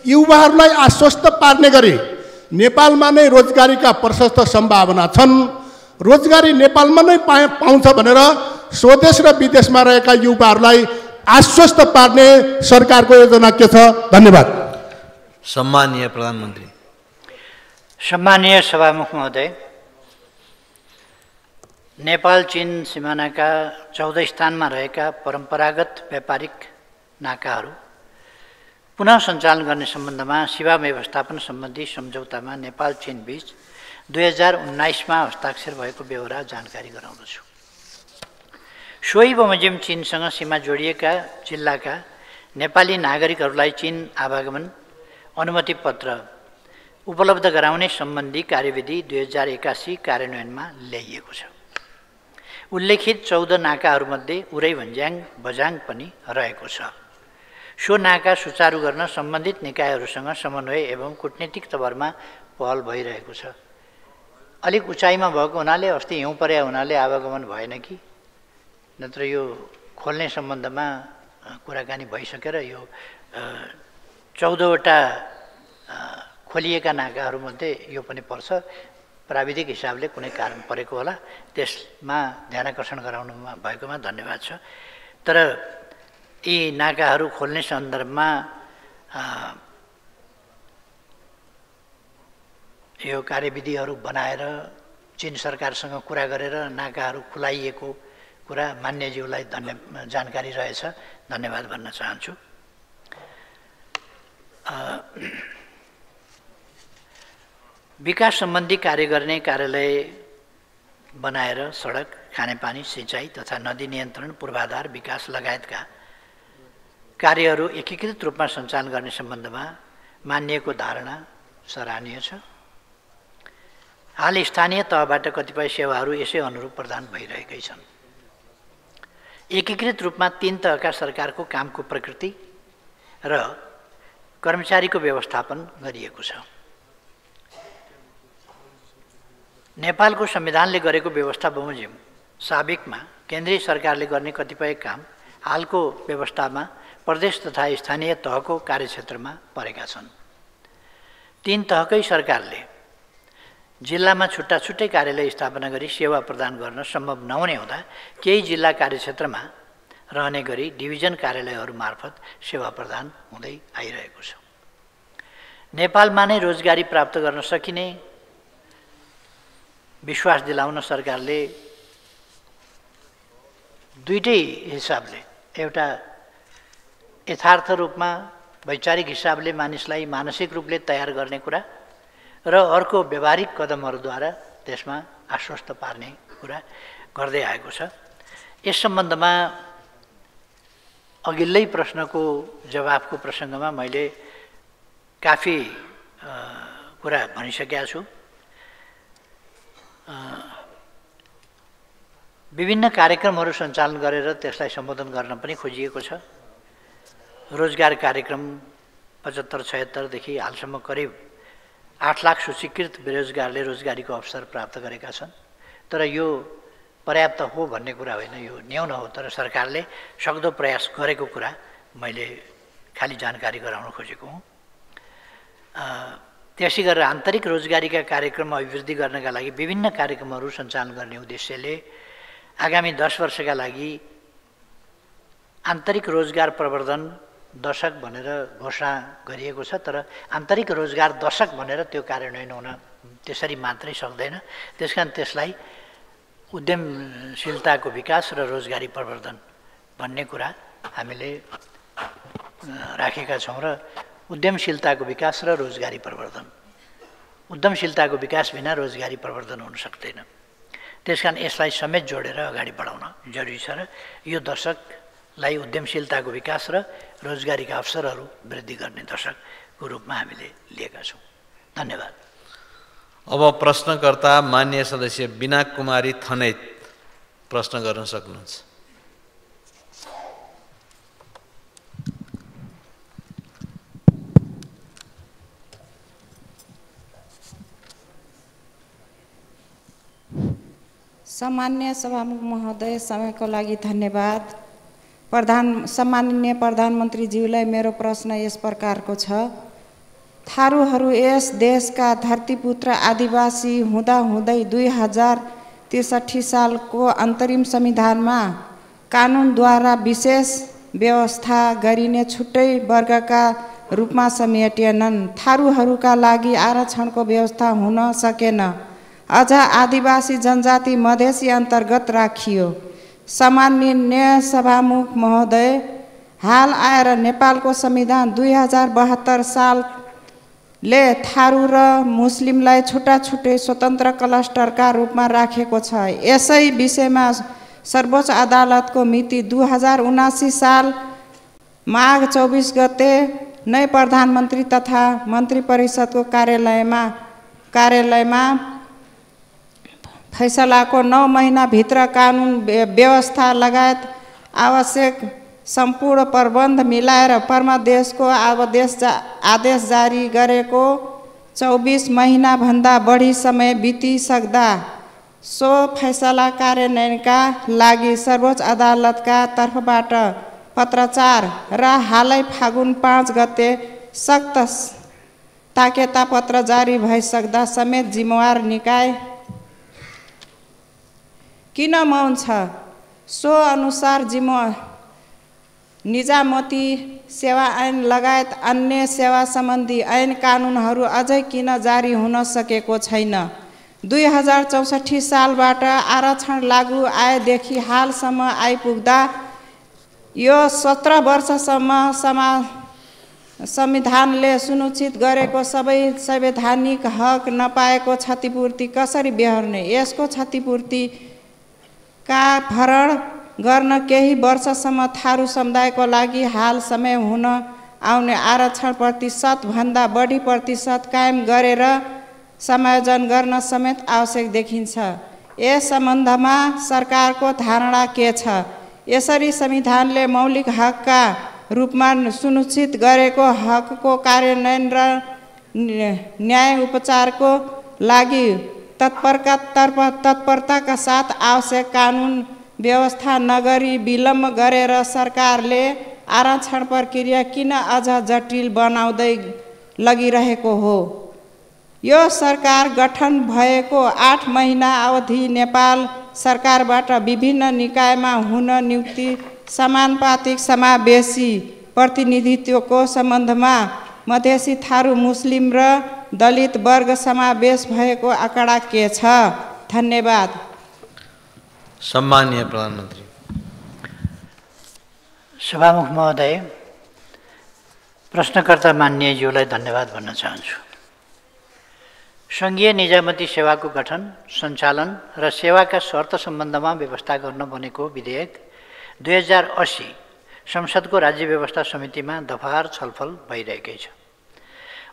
युवाहरूलाई आश्वस्त पार्ने गरी नेपालमा नै रोजगारीका प्रशस्त सम्भावना छन्। रोजगारी नेपालमा नै पाउँछ भनेर स्वदेश र विदेशमा रहेका युवाहरूलाई आश्वस्त पार्ने सरकारको योजना के छ? धन्यवाद। सम्माननीय प्रधानमन्त्री। सम्माननीय सभामुख महोदय, नेपाल चीन सिमानाका 14 स्थानमा रहेका परम्परागत व्यापारिक नाकाहरू पुनः सञ्चालन गर्ने सम्बन्धमा सेवा व्यवस्थापन सम्बन्धी सम्झौतामा नेपाल चीन बीच 2019मा हस्ताक्षर भएको बेहोरा जानकारी गराउँदछु। सोही बमोजिम चीनसँग सीमा जोडिएका जिल्लाका नेपाली नागरिकहरूलाई चीन आवागमन अनुमति पत्र उपलब्ध गराउने सम्बन्धी कार्यविधि 2081 कार्यान्वयनमा ल्याइएको छ। उल्लेखित 14 नाकाहरूमध्ये उरै भन्ज्याङ बझाङ पनि रहेको छ। सो नाका सुचारू गर्न सम्बन्धित निकायहरूसँग समन्वय एवं कूटनीतिक तवरमा पहल भइरहेको छ। अलिक उचाइमा भएको हुनाले अस्ति हिउँ परेको हुनाले आवागमन भएन कि, नत्र यो खोल्ने सम्बन्धमा कुराकानी भइसकेर यो 14वटा खोलिएका नाकाहरूमध्ये यो पनि पर्छ। प्राविधिक हिसाबले कुनै कारण परेको होला, त्यसमा ध्यानाकर्षण गराउनुमा भएकोमा धन्यवाद छ। तर यी नाकाहरू खोल्ने सन्दर्भमा यो कार्यविधिहरू बनाएर चीन सरकारसँग कुरा गरेर नाकाहरू खुलाइएको कुरा मान्यज्यूलाई जानकारी रहेछ, धन्यवाद भन्न चाहन्छु। विकास सम्बन्धी कार्य गर्ने कार्यालय बनाएर सडक, खानेपानी, सिँचाइ तथा नदी नियन्त्रण, पूर्वाधार विकास लगायतका कार्यहरू एकीकृत रूपमा सञ्चालन गर्ने सम्बन्धमा मानिएको धारणा सराहनीय छ। हाल स्थानीय तहबाट कतिपय सेवाहरू यसै अनुरूप प्रदान भइरहेकै छन्। एकीकृत रूपमा 3 तहका सरकारको कामको प्रकृति र कर्मचारीको व्यवस्थापन गरिएको छ। नेपालको संविधानले गरेको व्यवस्था बमोजिम साबिकमा केन्द्रीय सरकारले गर्ने कतिपय काम हालको व्यवस्थामा प्रदेश तथा स्थानीय तहको कार्यक्षेत्रमा परेका छन्। 3 तहकै सरकारले जिल्लामा छुट्टा छुट्टै कार्यालय स्थापना गरी सेवा प्रदान गर्न सम्भव नहुने हुँदा केही जिल्ला कार्यक्षेत्रमा रहने गरी डिभिजन कार्यालयहरू मार्फत सेवा प्रदान हुँदै आइरहेको छ। नेपालमा नै रोजगारी प्राप्त गर्न सकिने विश्वास दिलाउन सरकारले दुईटै हिसाबले, एउटा यथार्थ रूपमा वैचारिक हिसाबले मानिसलाई मानसिक रूपले तयार गर्ने कुरा र अर्को व्यवहारिक कदमहरूद्वारा त्यसमा आश्वस्त पार्ने कुरा गर्दै आएको छ। यस सम्बन्धमा अघिल्लै प्रश्नको जवाफको प्रसङ्गमा मैले काफी कुरा भनिसकेका छु। विभिन्न कार्यक्रमहरू सञ्चालन गरेर त्यसलाई सम्बोधन गर्न पनि खोजिएको छ। रोजगार कार्यक्रम 75-76 देखि हालसम्म करिब 8 लाख सूचीकृत बेरोजगारले रोजगारीको अवसर प्राप्त गरेका छन्। तर यो पर्याप्त हो भन्ने कुरा होइन, यो न्यून हो। तर सरकारले सक्दो प्रयास गरेको कुरा मैले खाली जानकारी गराउन खोजेको हुँ। त्यसै गरेर आन्तरिक रोजगारीका कार्यक्रम अभिवृद्धि गर्नका लागि विभिन्न कार्यक्रमहरू सञ्चालन गर्ने उद्देश्यले आगामी 10 वर्षका लागि आन्तरिक रोजगार प्रवर्धन दशक भनेर घोषणा गरिएको छ। तर आन्तरिक रोजगार दशक भनेर त्यो कार्यान्वयन हुन त्यसरी मात्रै सक्दैन। त्यसकारण त्यसलाई उद्यमशीलताको विकास र रोजगारी प्रवर्धन भन्ने कुरा हामीले राखेका छौँ। र उद्यमशीलताको विकास र रोजगारी प्रवर्धन, उद्यमशीलताको विकास बिना रोजगारी प्रवर्धन हुन सक्दैन। त्यसकारण यसलाई समेत जोडेर अगाडि बढाउन जरुरी छ र यो दशकलाई उद्यमशीलताको विकास र रोजगारीका अवसरहरू वृद्धि गर्ने दशकको रूपमा हामीले लिएका छौँ। धन्यवाद। अब प्रश्नकर्ता मान्य सदस्य बिना कुमारी थनैत प्रश्न गर्न सक्नुहुन्छ। सम्मान्य सभामुख महोदय, समयको लागि धन्यवाद। सम्माननीय प्रधानमन्त्रीज्यूलाई मेरो प्रश्न यस प्रकारको छ। थारूहरू यस देशका धरतीपुत्र आदिवासी हुँदाहुँदै 2063 सालको अन्तरिम संविधानमा कानुनद्वारा विशेष व्यवस्था गरिने छुट्टै वर्गका रूपमा समेटिएनन्। थारूहरूका लागि आरक्षणको व्यवस्था हुन सकेन। अझ आदिवासी जनजाति मधेसी अन्तर्गत राखियो। सम्माननीय सभामुख महोदय, हाल आएर नेपालको संविधान 2072 सालले थारू र मुस्लिमलाई छुट्टा छुट्टै स्वतन्त्र क्लस्टरका रूपमा राखेको छ। यसै विषयमा सर्वोच्च अदालतको मिति 2079 साल माघ 24 गते नै प्रधानमन्त्री तथा मन्त्री परिषदको कार्यालयमा फैसलाको 9 महिनाभित्र कानुन व्यवस्था लगायत आवश्यक सम्पूर्ण प्रबन्ध मिलाएर परमादेशको आदेश जारी गरेको 24 महिनाभन्दा बढी समय बितिसक्दा सो फैसला कार्यान्वयनका लागि सर्वोच्च अदालतका तर्फबाट पत्राचार र हालै फागुन 5 गते सक्त ताकेता पत्र जारी भइसक्दा समेत जिम्मेवार निकाय किन मौन छ? सो अनुसार निजामती सेवा ऐन लगायत अन्य सेवा सम्बन्धी ऐन कानुनहरू अझै किन जारी हुन सकेको छैन? 2064 सालबाट आरक्षण लागू आएदेखि हालसम्म आइपुग्दा यो 17 वर्षसम्म संविधानले सुनिश्चित गरेको सबै संवैधानिक हक नपाएको क्षतिपूर्ति कसरी बेहोर्ने? यसको क्षतिपूर्ति का भरण गर्न केही वर्षसम्म थारू समुदायको लागि हाल समय हुन आउने आरक्षण प्रतिशतभन्दा बढी प्रतिशत कायम गरेर समायोजन गर्न समेत आवश्यक देखिन्छ। यस सम्बन्धमा सरकारको धारणा के छ? यसरी संविधानले मौलिक हकका रूपमा सुनिश्चित गरेको हकको कार्यान्वयन र न्याय उपचारको लागि तत्परताका साथ आवश्यक कानुन व्यवस्था नगरी विलम्ब गरेर सरकारले आरक्षण प्रक्रिया किन अझ जटिल बनाउँदै लगिरहेको हो? यो सरकार गठन भएको 8 महिना अवधि नेपाल सरकारबाट विभिन्न निकायमा हुन नियुक्ति समानुपातिक समावेशी प्रतिनिधित्वको सम्बन्धमा मधेसी थारू मुस्लिम र दलित वर्ग समावेश भएको आँकडा के छ? धन्यवाद। सम्माननीय प्रधानमन्त्री। सभामुख महोदय, प्रश्नकर्ता माननीयज्यूलाई धन्यवाद भन्न चाहन्छु। सङ्घीय निजामती सेवाको गठन, सञ्चालन र सेवाका शर्त सम्बन्धमा व्यवस्था गर्न बनेको विधेयक 2080 संसदको राज्य व्यवस्था समितिमा दफार छलफल भइरहेकै छ।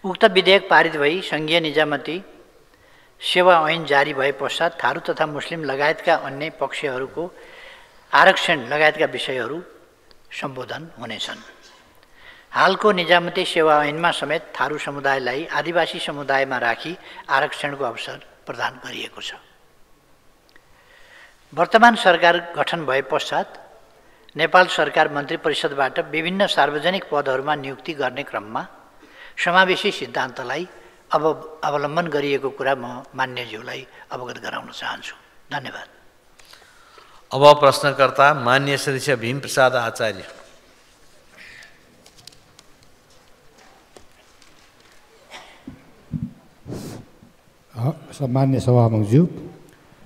उक्त विधेयक पारित भई सङ्घीय निजामती सेवा ऐन जारी भए पश्चात थारू तथा मुस्लिम लगायतका अन्य पक्षहरूको आरक्षण लगायतका विषयहरू सम्बोधन हुनेछन्। हालको निजामती सेवा ऐनमा समेत थारू समुदायलाई आदिवासी समुदायमा राखी आरक्षणको अवसर प्रदान गरिएको छ। वर्तमान सरकार गठन भए पश्चात नेपाल सरकार मन्त्री परिषदबाट विभिन्न सार्वजनिक पदहरूमा नियुक्ति गर्ने क्रममा समावेशी सिद्धान्तलाई अवलम्बन गरिएको कुरा म मान्यज्यूलाई अवगत गराउन चाहन्छु। धन्यवाद। अब प्रश्नकर्ता मान्य सदस्य भीम प्रसाद आचार्य। सम्मान्य सभामुखज्यू,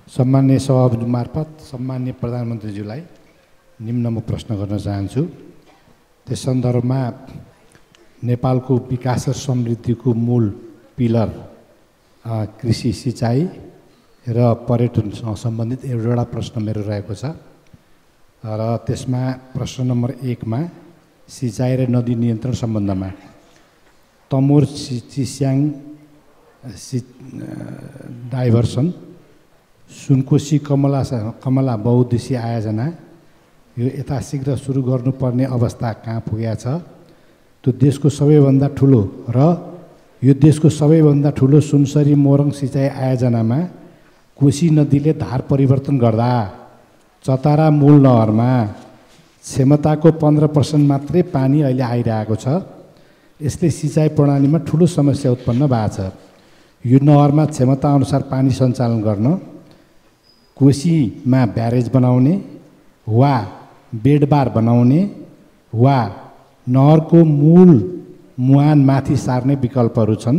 सम्मान्य सभामुख मार्फत सम्मान्य प्रधानमन्त्रीज्यूलाई निम्न म प्रश्न गर्न चाहन्छु। त्यस सन्दर्भमा नेपालको विकास र समृद्धिको मूल पिलर कृषि, सिँचाइ र पर्यटनसँग सम्बन्धित एउटा प्रश्न मेरो रहेको छ र त्यसमा प्रश्न नम्बर 1 मा सिँचाइ र नदी नियन्त्रण सम्बन्धमा तमोर चिस्याङ डाइभर्सन, सुनकोशी कमला बहुद्देशीय आयोजना यो यथाशीघ्र सुरु गर्नुपर्ने अवस्था कहाँ पुगेको छ? त्यो देशको सबैभन्दा ठुलो र यो देशको सबैभन्दा ठुलो सुनसरी मोरङ सिँचाइ आयोजनामा कोशी नदीले धार परिवर्तन गर्दा चतारा मूल नहरमा क्षमताको 15% मात्रै पानी अहिले आइरहेको छ। यसले सिँचाइ प्रणालीमा ठुलो समस्या उत्पन्न भएको छ। यो नहरमा क्षमता अनुसार पानी सञ्चालन गर्न कोशीमा ब्यारेज बनाउने वा बेडबार बनाउने वा नहरको मूल मुहान माथि सार्ने विकल्पहरू छन्।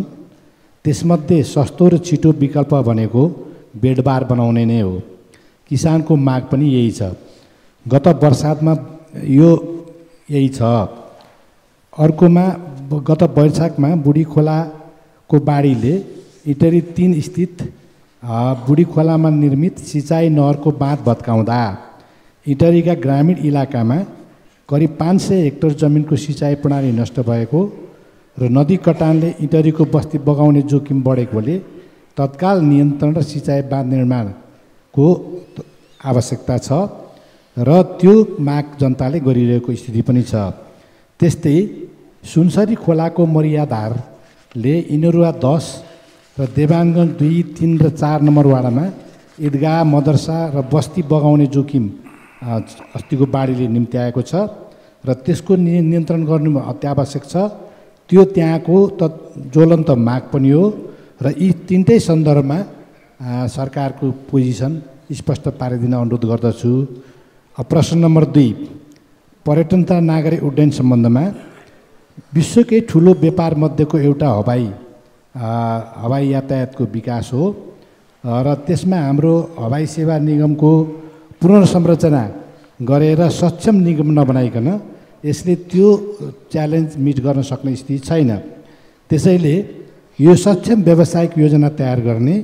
त्यसमध्ये सस्तो र छिटो विकल्प भनेको बेडबार बनाउने नै हो। किसानको माग पनि यही छ। गत बर्सातमा यो यही छ। अर्कोमा गत वैशाखमा बुढी खोलाको बाढीले इटरी 3 स्थित बुढी खोलामा निर्मित सिँचाइ नहरको बाँध भत्काउँदा इटरीका ग्रामीण इलाकामा करिब 500 हेक्टर जमिनको सिँचाइ प्रणाली नष्ट भएको र नदी कटानले इटरीको बस्ती बगाउने जोखिम बढेकोले तत्काल नियन्त्रण र सिँचाइ बाँध निर्माणको आवश्यकता छ र त्यो माग जनताले गरिरहेको स्थिति पनि छ। त्यस्तै सुनसरी खोलाको मर्यादाले इनरुवा 10 र देवाङ्गन 2, 3 र 4 नम्बर वाडामा ईदगाह, मदरसा र बस्ती बगाउने जोखिम अस्तिको बाढीले निम्त्याएको छ र त्यसको नियन्त्रण गर्नु अत्यावश्यक छ। त्यो त्यहाँको ज्वलन्त माग पनि हो र यी तीनटै सन्दर्भमा सरकारको पोजिसन स्पष्ट पारिदिन अनुरोध गर्दछु। प्रश्न नम्बर 2 पर्यटन तथा नागरिक उड्डयन सम्बन्धमा विश्वकै ठुलो व्यापार मध्येको एउटा हवाई यातायातको विकास हो र त्यसमा हाम्रो हवाई सेवा निगमको पुनर्संरचना गरेर सक्षम निगम नबनाइकन यसले त्यो च्यालेन्ज मिट गर्न सक्ने स्थिति छैन। त्यसैले यो सक्षम व्यावसायिक योजना तयार गर्ने,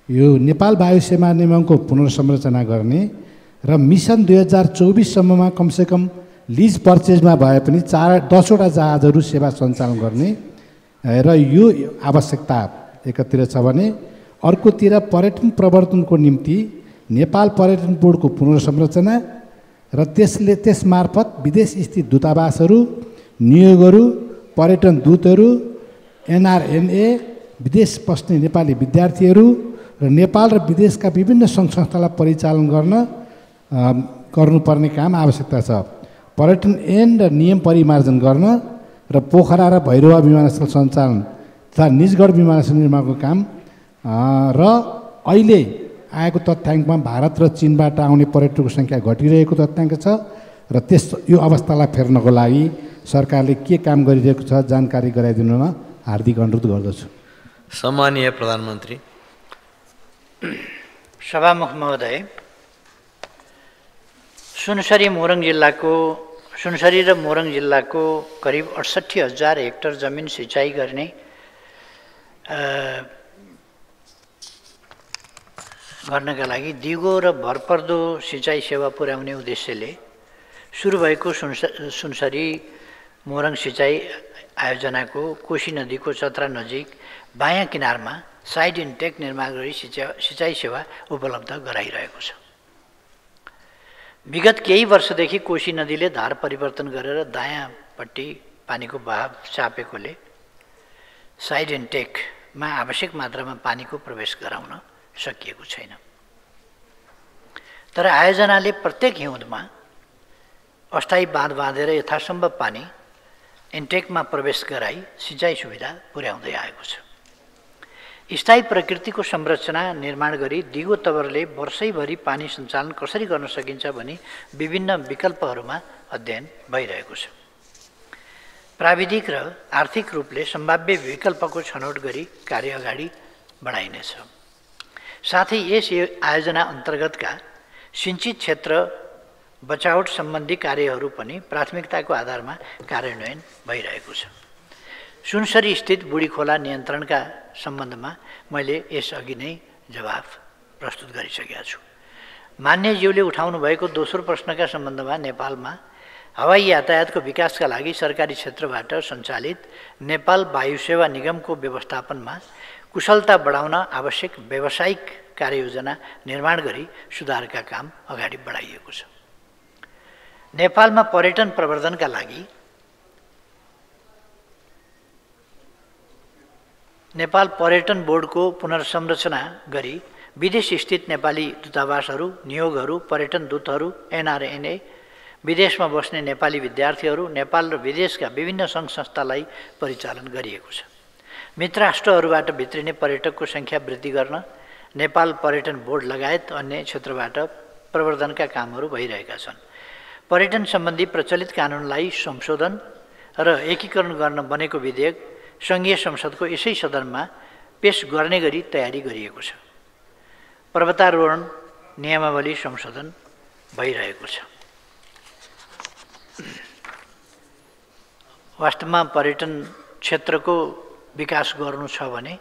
यो नेपाल वायु सेवा निगमको पुनर्संरचना गर्ने र मिसन 2024 सम्ममा कमसेकम लिज पर्चेजमा भए पनि 10वटा जहाजहरू सेवा सञ्चालन गर्ने र यो आवश्यकता एकतिर छ भने अर्कोतिर पर्यटन प्रवर्धनको निम्ति नेपाल पर्यटन बोर्डको पुनर्संरचना र त्यसमार्फत विदेश स्थित दूतावासहरू, नियोगहरू, पर्यटन दूतहरू, NRNA, विदेश बस्ने नेपाली विद्यार्थीहरू र नेपाल र विदेशका विभिन्न सङ्घ संस्थालाई परिचालन गर्नुपर्ने काम आवश्यकता छ। पर्यटन ऐन र नियम परिमार्जन गर्न र पोखरा र भैरवा विमानस्थल सञ्चालन तथा निजगढ विमानस्थल निर्माणको काम र अहिले आएको तथ्याङ्कमा भारत र चीनबाट आउने पर्यटकको सङ्ख्या घटिरहेको तथ्याङ्क छ र यो अवस्थालाई फेर्नको लागि सरकारले के काम गरिरहेको छ जानकारी गराइदिनु न हार्दिक अनुरोध गर्दछु। सम्मानीय प्रधानमन्त्री। सभामुख महोदय, सुनसरी र मोरङ जिल्लाको करिब 68,000 हेक्टर जमिन सिँचाइ गर्नका लागि दिगो र भरपर्दो सिँचाइ सेवा पुर्याउने उद्देश्यले सुरु भएको सुनसरी मोरङ सिँचाइ आयोजनाको कोशी नदीको चत्रा नजिक बायाँ किनारमा साइड इन्टेक निर्माण गरी सिँचाइ सेवा उपलब्ध गराइरहेको छ। विगत केही वर्षदेखि कोशी नदीले धार परिवर्तन गरेर दायाँपट्टि पानीको बहाव चापेकोले साइड इन्टेकमा आवश्यक मात्रामा पानीको प्रवेश गराउन सकिएको छैन। तर आयोजनाले प्रत्येक हिउँदमा अस्थायी बाँध बाँधेर यथासम्भव पानी इन्टेकमा प्रवेश गराई सिँचाइ सुविधा पुर्याउँदै आएको छ। स्थायी प्रकृतिको संरचना निर्माण गरी दिगो तवरले वर्षैभरि पानी सञ्चालन कसरी गर्न सकिन्छ भनी विभिन्न विकल्पहरूमा अध्ययन भइरहेको छ। प्राविधिक र आर्थिक रूपले सम्भाव्य विकल्पको छनौट गरी कार्य अगाडि बढाइनेछ। साथै यस आयोजना अन्तर्गतका सिञ्चित क्षेत्र बचावट सम्बन्धी कार्यहरू पनि प्राथमिकताको आधारमा कार्यान्वयन भइरहेको छ। सुनसरी स्थित बुढी खोला नियन्त्रणका सम्बन्धमा मैले यसअघि नै जवाफ प्रस्तुत गरिसकेका छु। मान्यज्यूले उठाउनु भएको दोस्रो प्रश्नका सम्बन्धमा नेपालमा हवाई यातायातको विकासका लागि सरकारी क्षेत्रबाट सञ्चालित नेपाल वायु सेवा निगमको व्यवस्थापनमा कुशलता बढाउन आवश्यक व्यावसायिक कार्ययोजना निर्माण गरी सुधारका काम अगाडि बढाइएको छ। नेपालमा पर्यटन प्रवर्धनका लागि नेपाल पर्यटन बोर्डको पुनर्संरचना गरी विदेश स्थित नेपाली दूतावासहरू, नियोगहरू, पर्यटन दूतहरू, एनआरएनए, विदेशमा बस्ने नेपाली विद्यार्थीहरू, नेपाल र विदेशका विभिन्न सङ्घ संस्थालाई परिचालन गरिएको छ। मित्र राष्ट्रहरूबाट भित्रिने पर्यटकको सङ्ख्या वृद्धि गर्न नेपाल पर्यटन बोर्ड लगायत अन्य क्षेत्रबाट प्रवर्धनका कामहरू भइरहेका छन्। पर्यटन सम्बन्धी प्रचलित कानुनलाई संशोधन र एकीकरण गर्न बनेको विधेयक सङ्घीय संसदको यसै सदनमा पेश गर्ने गरी तयारी गरिएको छ। पर्वतारोहण नियमावली संशोधन भइरहेको छ। वास्तवमा पर्यटन क्षेत्रको विकास गर्नु छ भने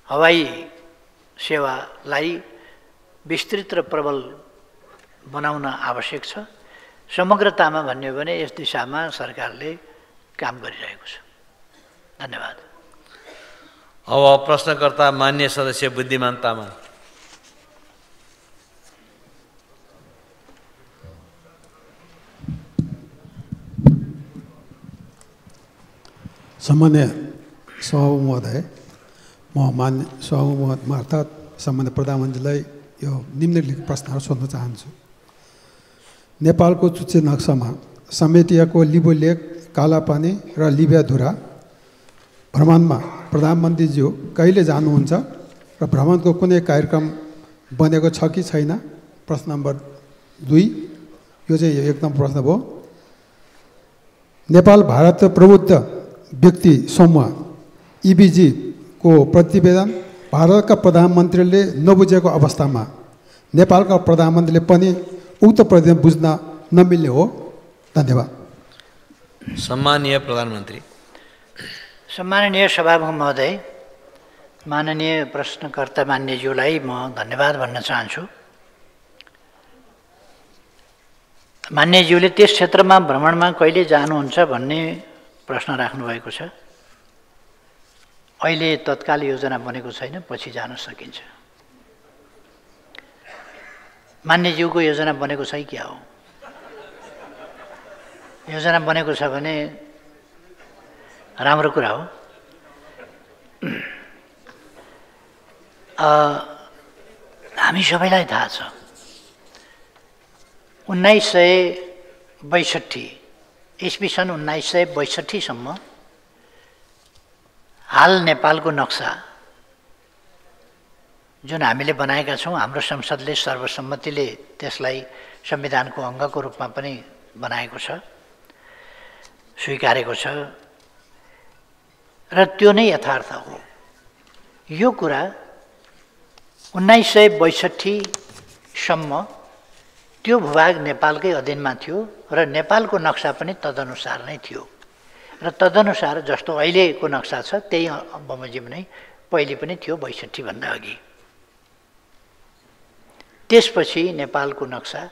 हवाई सेवालाई विस्तृत र प्रबल बनाउन आवश्यक छ। समग्रतामा भन्यो भने यस दिशामा सरकारले काम गरिरहेको छ। धन्यवाद। अब प्रश्नकर्ता मान्य सदस्य बुद्धिमान तामाङ। सामान्य सभामुख महोदय, म मान्य सभामुख मार्फत सामान्य प्रधानमन्त्रीलाई यो निम्नलिखित प्रश्नहरू सोध्न चाहन्छु। नेपालको चुच्चे नक्सामा समेटिएको लिबो लेक, कालापानी र लिबियाधुरा भ्रमणमा प्रधानमन्त्रीज्यू कहिले जानुहुन्छ र भ्रमणको कुनै कार्यक्रम बनेको छ कि छैन? प्रश्न नम्बर 2, यो चाहिँ एकदम प्रश्न भयो। नेपाल भारत प्रबुद्ध व्यक्ति समूह इबिजी को प्रतिवेदन भारतका प्रधानमन्त्रीले नबुझेको अवस्थामा नेपालका प्रधानमन्त्रीले पनि उक्त प्रतिवेदन बुझ्न नमिल्ने हो? धन्यवाद। सम्मानीय प्रधानमन्त्री। सम्माननीय सभामुख महोदय, माननीय प्रश्नकर्ता मान्यज्यूलाई म धन्यवाद भन्न चाहन्छु। मान्यज्यूले त्यस क्षेत्रमा भ्रमणमा कहिले जानुहुन्छ भन्ने प्रश्न राख्नुभएको छ। अहिले तत्काल योजना बनेको छैन, पछि जान सकिन्छ। मान्यज्यूको योजना बनेको छ कि क्या हो? योजना बनेको छ भने राम्रो कुरा हो। हामी सबैलाई थाहा छ 1962 ईस्वी सन् 1962 सम्म हाल नेपालको नक्सा जुन हामीले बनाएका छौँ, हाम्रो संसदले सर्वसम्मतिले त्यसलाई संविधानको अङ्गको रूपमा पनि बनाएको छ, स्वीकारेको छ र त्यो नै यथार्थ हो। यो कुरा 1962 सम्म त्यो भूभाग नेपालकै अधीनमा थियो र नेपालको नक्सा पनि तदनुसार नै थियो र तदनुसार जस्तो अहिलेको नक्सा छ त्यही बमोजिम नै पहिले पनि थियो 62 भन्दा अघि। त्यसपछि नेपालको नक्सा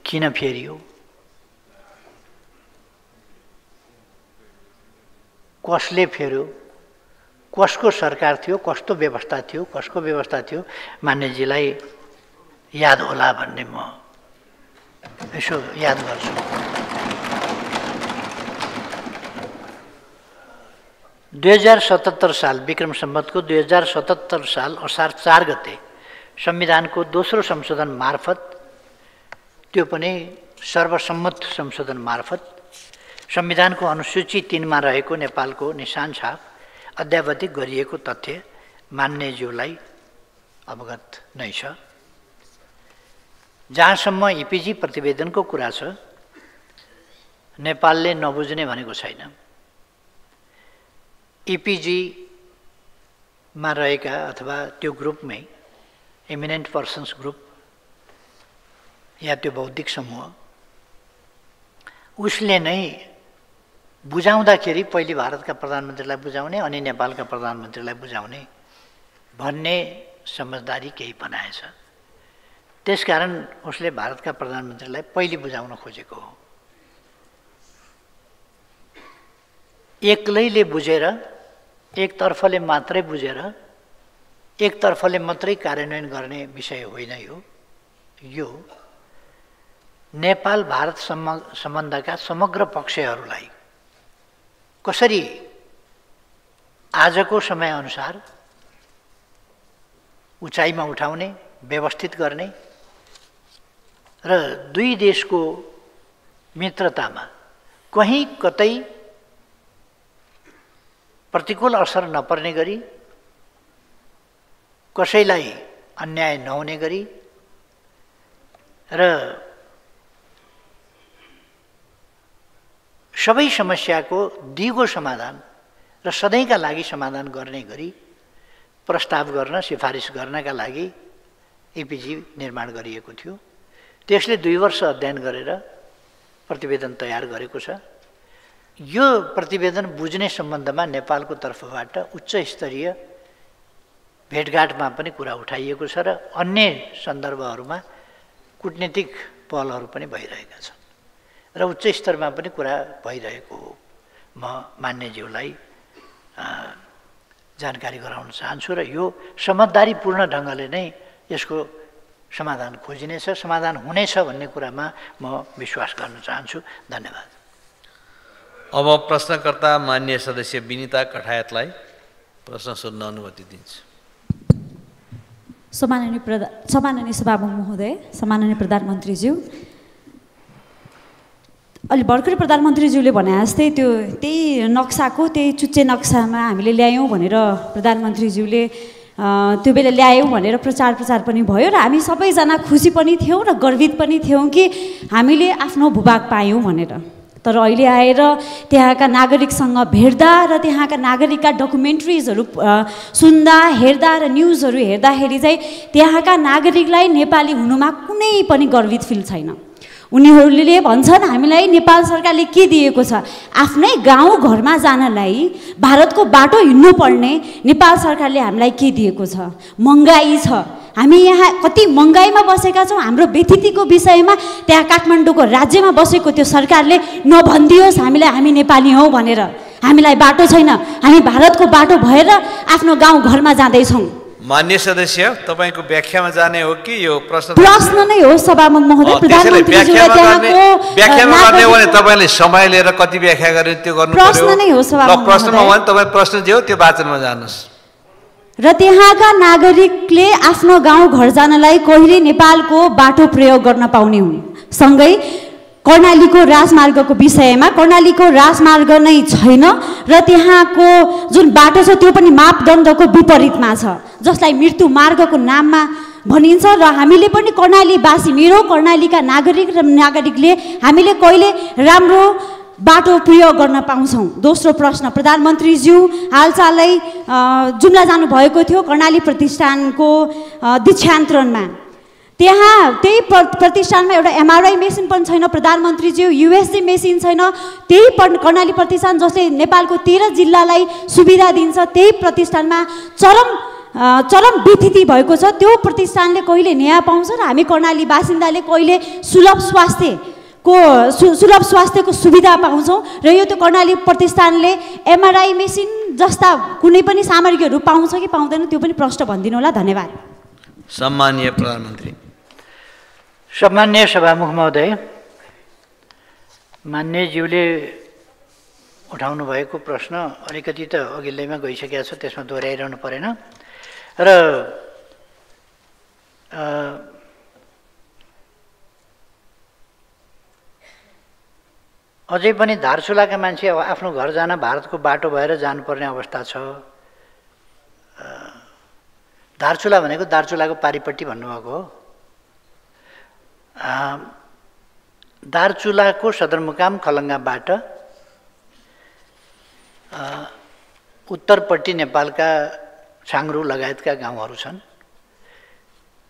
किन फेरियो, कसले फेर्यो, कसको सरकार थियो, कस्तो व्यवस्था थियो, कसको व्यवस्था थियो, मान्यजीलाई याद होला भन्ने म यसो याद गर्छु। साल विक्रम सम्वतको 2077 साल असार 4 गते संविधानको दोस्रो संशोधन मार्फत, त्यो पनि सर्वसम्मत संशोधन मार्फत संविधानको अनुसूची 3 मा रहेको नेपालको निशान छाप अद्यावधिक गरिएको तथ्य मान्यज्यूलाई अवगत नै छ। जहाँसम्म इपिजी प्रतिवेदनको कुरा छ, नेपालले नबुझ्ने भनेको छैन। इपिजीमा रहेका अथवा त्यो ग्रुपमै एमिनेन्ट पर्सन्स ग्रुप या त्यो बौद्धिक समूह, उसले नै बुझाउँदाखेरि पहिले भारतका प्रधानमन्त्रीलाई बुझाउने अनि नेपालका प्रधानमन्त्रीलाई बुझाउने भन्ने समझदारी केही बनाएछ। त्यसकारण उसले भारतका प्रधानमन्त्रीलाई पहिले बुझाउन खोजेको हो। एक्लैले बुझेर, एकतर्फले मात्रै बुझेर एकतर्फले मात्रै कार्यान्वयन गर्ने विषय होइन यो। नेपाल भारत सम्बन्धका समग्र पक्षहरूलाई कसरी आजको समयअनुसार उचाइमा उठाउने, व्यवस्थित गर्ने र दुई देशको मित्रतामा कहीँ कतै प्रतिकूल असर नपर्ने गरी, कसैलाई अन्याय नहुने गरी र सबै समस्याको दिगो समाधान र सधैँका लागि समाधान गर्ने गरी प्रस्ताव गर्न, सिफारिस गर्नका लागि इपिजी निर्माण गरिएको थियो। त्यसले 2 वर्ष अध्ययन गरेर प्रतिवेदन तयार गरेको छ। यो प्रतिवेदन बुझ्ने सम्बन्धमा नेपालको तर्फबाट उच्च स्तरीय भेटघाटमा पनि कुरा उठाइएको छ र अन्य सन्दर्भहरूमा कूटनीतिक पहलहरू पनि भइरहेका छन् र उच्च स्तरमा पनि कुरा भइरहेको हो। म मान्यज्यूलाई जानकारी गराउन चाहन्छु र यो समझदारीपूर्ण ढङ्गले नै यसको समाधान खोजिनेछ, समाधान हुनेछ भन्ने कुरामा म विश्वास गर्न चाहन्छु। धन्यवाद। अब प्रश्नकर्ता मान्य सदस्य विनिता कठायतलाई प्रश्न सोध्न अनुमति दिन्छु। सम्माननीय सभामुख महोदय, सम्माननीय प्रधानमन्त्रीज्यू, अलि भर्खरै प्रधानमन्त्रीज्यूले भने जस्तै त्यही नक्साको त्यही चुच्चे नक्सामा हामीले ल्यायौँ भनेर प्रधानमन्त्रीज्यूले त्यो बेला ल्यायौँ भनेर प्रचार पनि भयो र हामी सबैजना खुसी पनि थियौँ र गर्वित पनि थियौँ कि हामीले आफ्नो भूभाग पायौँ भनेर। तर अहिले आएर त्यहाँका नागरिकसँग भेट्दा र त्यहाँका नागरिकका डकुमेन्ट्रिजहरू सुन्दा, हेर्दा र न्युजहरू हेर्दाखेरि चाहिँ त्यहाँका नागरिकलाई नेपाली हुनुमा कुनै पनि गर्वित फिल छैन। उनीहरूले भन्छन् हामीलाई नेपाल सरकारले के दिएको छ, आफ्नै गाउँ घरमा जानलाई भारतको बाटो हिँड्नु पर्ने नेपाल सरकारले हामीलाई के दिएको छ? महँगाई छ, हामी यहाँ कति महँगाईमा बसेका छौँ। हाम्रो व्यथितिको विषयमा त्यहाँ काठमाडौँको राज्यमा बसेको त्यो सरकारले नभनिदियोस् हामीलाई हामी नेपाली हौँ भनेर। हामीलाई बाटो छैन, हामी भारतको बाटो भएर आफ्नो गाउँ घरमा जाँदैछौँ। मान्य सदस्य, तपाईँको व्याख्यामा जाने हो कि यो प्रश्न नै हो सभामुख महोदय? व्याख्यामा गर्ने हो भने तपाईँले समय लिएर कति व्याख्या गर्ने त्यो गर्नु पर्यो। प्रश्न नै हो सभामुख महोदय। प्रश्नमा भने तपाईँ प्रश्न जे हो त्यो वाचनमा जानुहोस्। र त्यहाँका नागरिकले आफ्नो गाउँ घर जानलाई कहिले नेपालको बाटो प्रयोग गर्न पाउने हुने, सँगै कर्णालीको राजमार्गको विषयमा कर्णालीको राजमार्ग नै छैन र त्यहाँको जुन बाटो छ त्यो पनि मापदण्डको विपरीतमा छ, जसलाई मृत्यु मार्गको नाममा भनिन्छ र हामीले पनि कर्णालीवासी, मेरो कर्णालीका नागरिक र नागरिकले हामीले कहिले राम्रो बाटो प्रयोग गर्न पाउँछौँ? दोस्रो प्रश्न, प्रधानमन्त्रीज्यू हालचालै जुम्ला जानुभएको थियो कर्णाली प्रतिष्ठानको दीक्षान्तरणमा। त्यहाँ त्यही प्रतिष्ठानमा एउटा एमआरआई मेसिन पनि छैन प्रधानमन्त्रीज्यू, युएसजी मेसिन छैन। त्यही कर्णाली प्रतिष्ठान जसले नेपालको 13 जिल्लालाई सुविधा दिन्छ, त्यही प्रतिष्ठानमा चरम विथिति भएको छ। त्यो प्रतिष्ठानले कहिले न्याय पाउँछ र हामी कर्णाली बासिन्दाले कहिले सुलभ स्वास्थ्यको सुविधा पाउँछौँ? र यो त्यो कर्णाली प्रतिष्ठानले एमआरआई मेसिन जस्ता कुनै पनि सामग्रीहरू पाउँछ कि पाउँदैन, त्यो पनि प्रश्न भनिदिनु होला। धन्यवाद। सम्माननीय प्रधानमन्त्री। सम्माननीय सभामुख महोदय, मान्यज्यूले उठाउनु भएको प्रश्न अलिकति त अघिल्लैमा गइसकेको छ, त्यसमा दोहोऱ्याइरहनु परेन। र अझै पनि धारचुलाका मान्छे अब आफ्नो घर जान भारतको बाटो भएर जानुपर्ने अवस्था छ। धारचुला भनेको दार्चुलाको पारिपट्टि भन्नुभएको हो। दार्चुलाको सदरमुकाम खलङ्गाबाट उत्तरपट्टि नेपालका छाङ्रु लगायतका गाउँहरू छन्।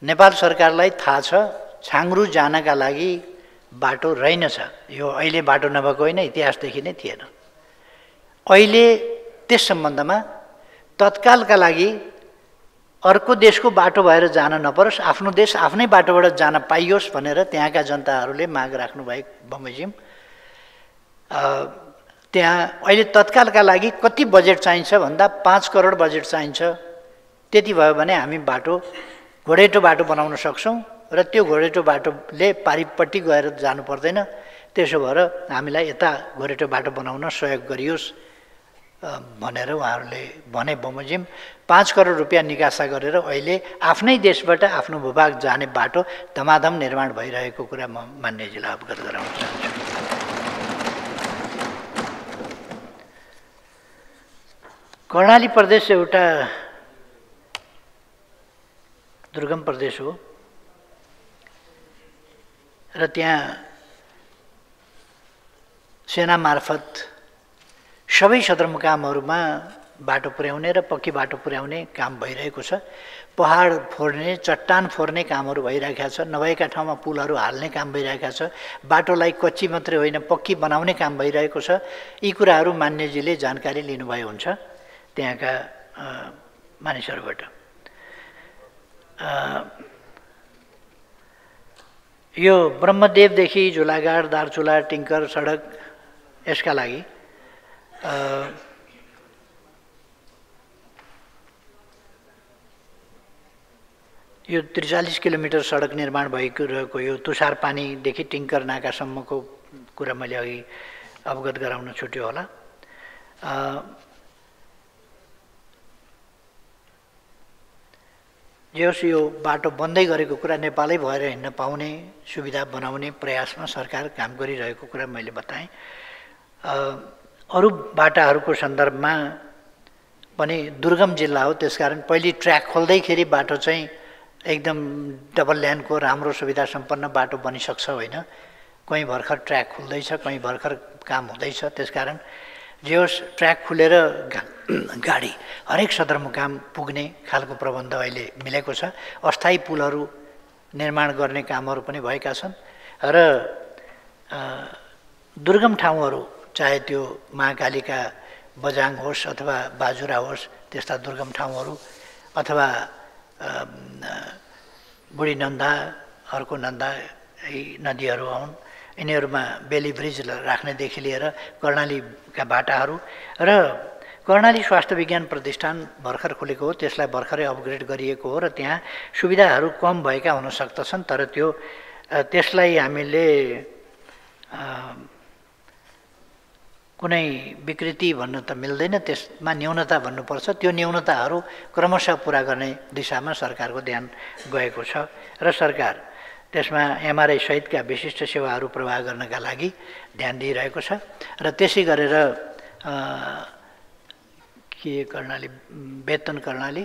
नेपाल सरकारलाई थाहा छ छाङ्रु जानका लागि बाटो रहेनछ। यो अहिले बाटो नभएको होइन, इतिहासदेखि नै थिएन। अहिले त्यस सम्बन्धमा तत्कालका लागि अर्को देशको बाटो भएर जान नपरोस्, आफ्नो देश आफ्नै बाटोबाट जान पाइयोस् भनेर त्यहाँका जनताहरूले माग राख्नु भएको बमोजिम। त्यहाँ अहिले तत्कालका लागि कति बजेट चाहिन्छ भन्दा 5 करोड बजेट चाहिन्छ। त्यति भयो भने हामी बाटो घोडेटो बाटो बनाउन सक्छौँ र त्यो घोडेटो बाटोले पारिपट्टि गएर जानु पर्दैन। त्यसो भएर हामीलाई यता घोडेटो बाटो बनाउन सहयोग गरियोस् भनेर उहाँहरूले भने बमोजिम। 5 करोड रुपियाँ निकासा गरेर अहिले आफ्नै देशबाट आफ्नो भूभाग जाने बाटो धमाधम निर्माण भइरहेको कुरा म मान्यजीलाई अवगत गराउन चाहन्छु। कर्णाली प्रदेश एउटा दुर्गम प्रदेश हो र त्यहाँ सेना मार्फत सबै सदरमुकामहरूमा बाटो पुर्याउने र पक्की बाटो पुर्याउने काम भइरहेको छ। पहाड फोर्ने, चट्टान फोर्ने कामहरू भइरहेका छ। नभएका ठाउँमा पुलहरू हाल्ने काम भइरहेका छ। बाटोलाई कच्ची मात्रै होइन पक्की बनाउने काम भइरहेको छ। यी कुराहरू मान्यजीले जानकारी लिनुभयो हुन्छ त्यहाँका मानिसहरूबाट। यो ब्रह्मदेवदेखि झुलागाड, दार्चुला, टिङ्कर सडक यसका लागि यो 43 किलोमिटर सडक निर्माण भइरहेको यो तुषार पानीदेखि टिङ्कर नाकासम्मको कुरा मैले अघि अवगत गराउन छुट्यो होला। जे होस् यो बाटो बन्दै गरेको कुरा नेपालै भएर हिँड्न पाउने सुविधा बनाउने प्रयासमा सरकार काम गरिरहेको कुरा मैले बताएँ। अरू बाटाहरूको सन्दर्भमा पनि दुर्गम जिल्ला हो, त्यसकारण पहिले ट्र्याक खोल्दैखेरि बाटो चाहिँ एकदम डबल ल्यानको राम्रो सुविधा सम्पन्न बाटो बनिसक्छ होइन। कहीँ भर्खर ट्र्याक खुल्दैछ, कहीँ भर्खर काम हुँदैछ। त्यसकारण जे होस् ट्र्याक खुलेर गाडी हरेक सदरमुकाम पुग्ने खालको प्रबन्ध अहिले मिलेको छ। अस्थायी पुलहरू निर्माण गर्ने कामहरू पनि भएका छन् र दुर्गम ठाउँहरू चाहे त्यो महाकालीका बजाङ होस् अथवा बाजुरा होस्, त्यस्ता दुर्गम ठाउँहरू अथवा बुढी नन्दा, अर्को नन्दा, यी नदीहरू हुन्, यिनीहरूमा बेली ब्रिज राख्नेदेखि लिएर कर्णालीका बाटाहरू र कर्णाली स्वास्थ्य विज्ञान प्रतिष्ठान भर्खर खुलेको हो, त्यसलाई भर्खरै अपग्रेड गरिएको हो र त्यहाँ सुविधाहरू कम भएका हुन सक्दछन्। तर त्यसलाई हामीले कुनै विकृति भन्न त मिल्दैन, त्यसमा न्यूनता भन्नुपर्छ। त्यो न्यूनताहरू क्रमशः पुरा गर्ने दिशामा सरकारको ध्यान गएको छ र सरकार त्यसमा एमआरआई सहितका विशिष्ट सेवाहरू प्रवाह गर्नका लागि ध्यान दिइरहेको छ र त्यसै गरेर कर्णाली बेतन कर्णाली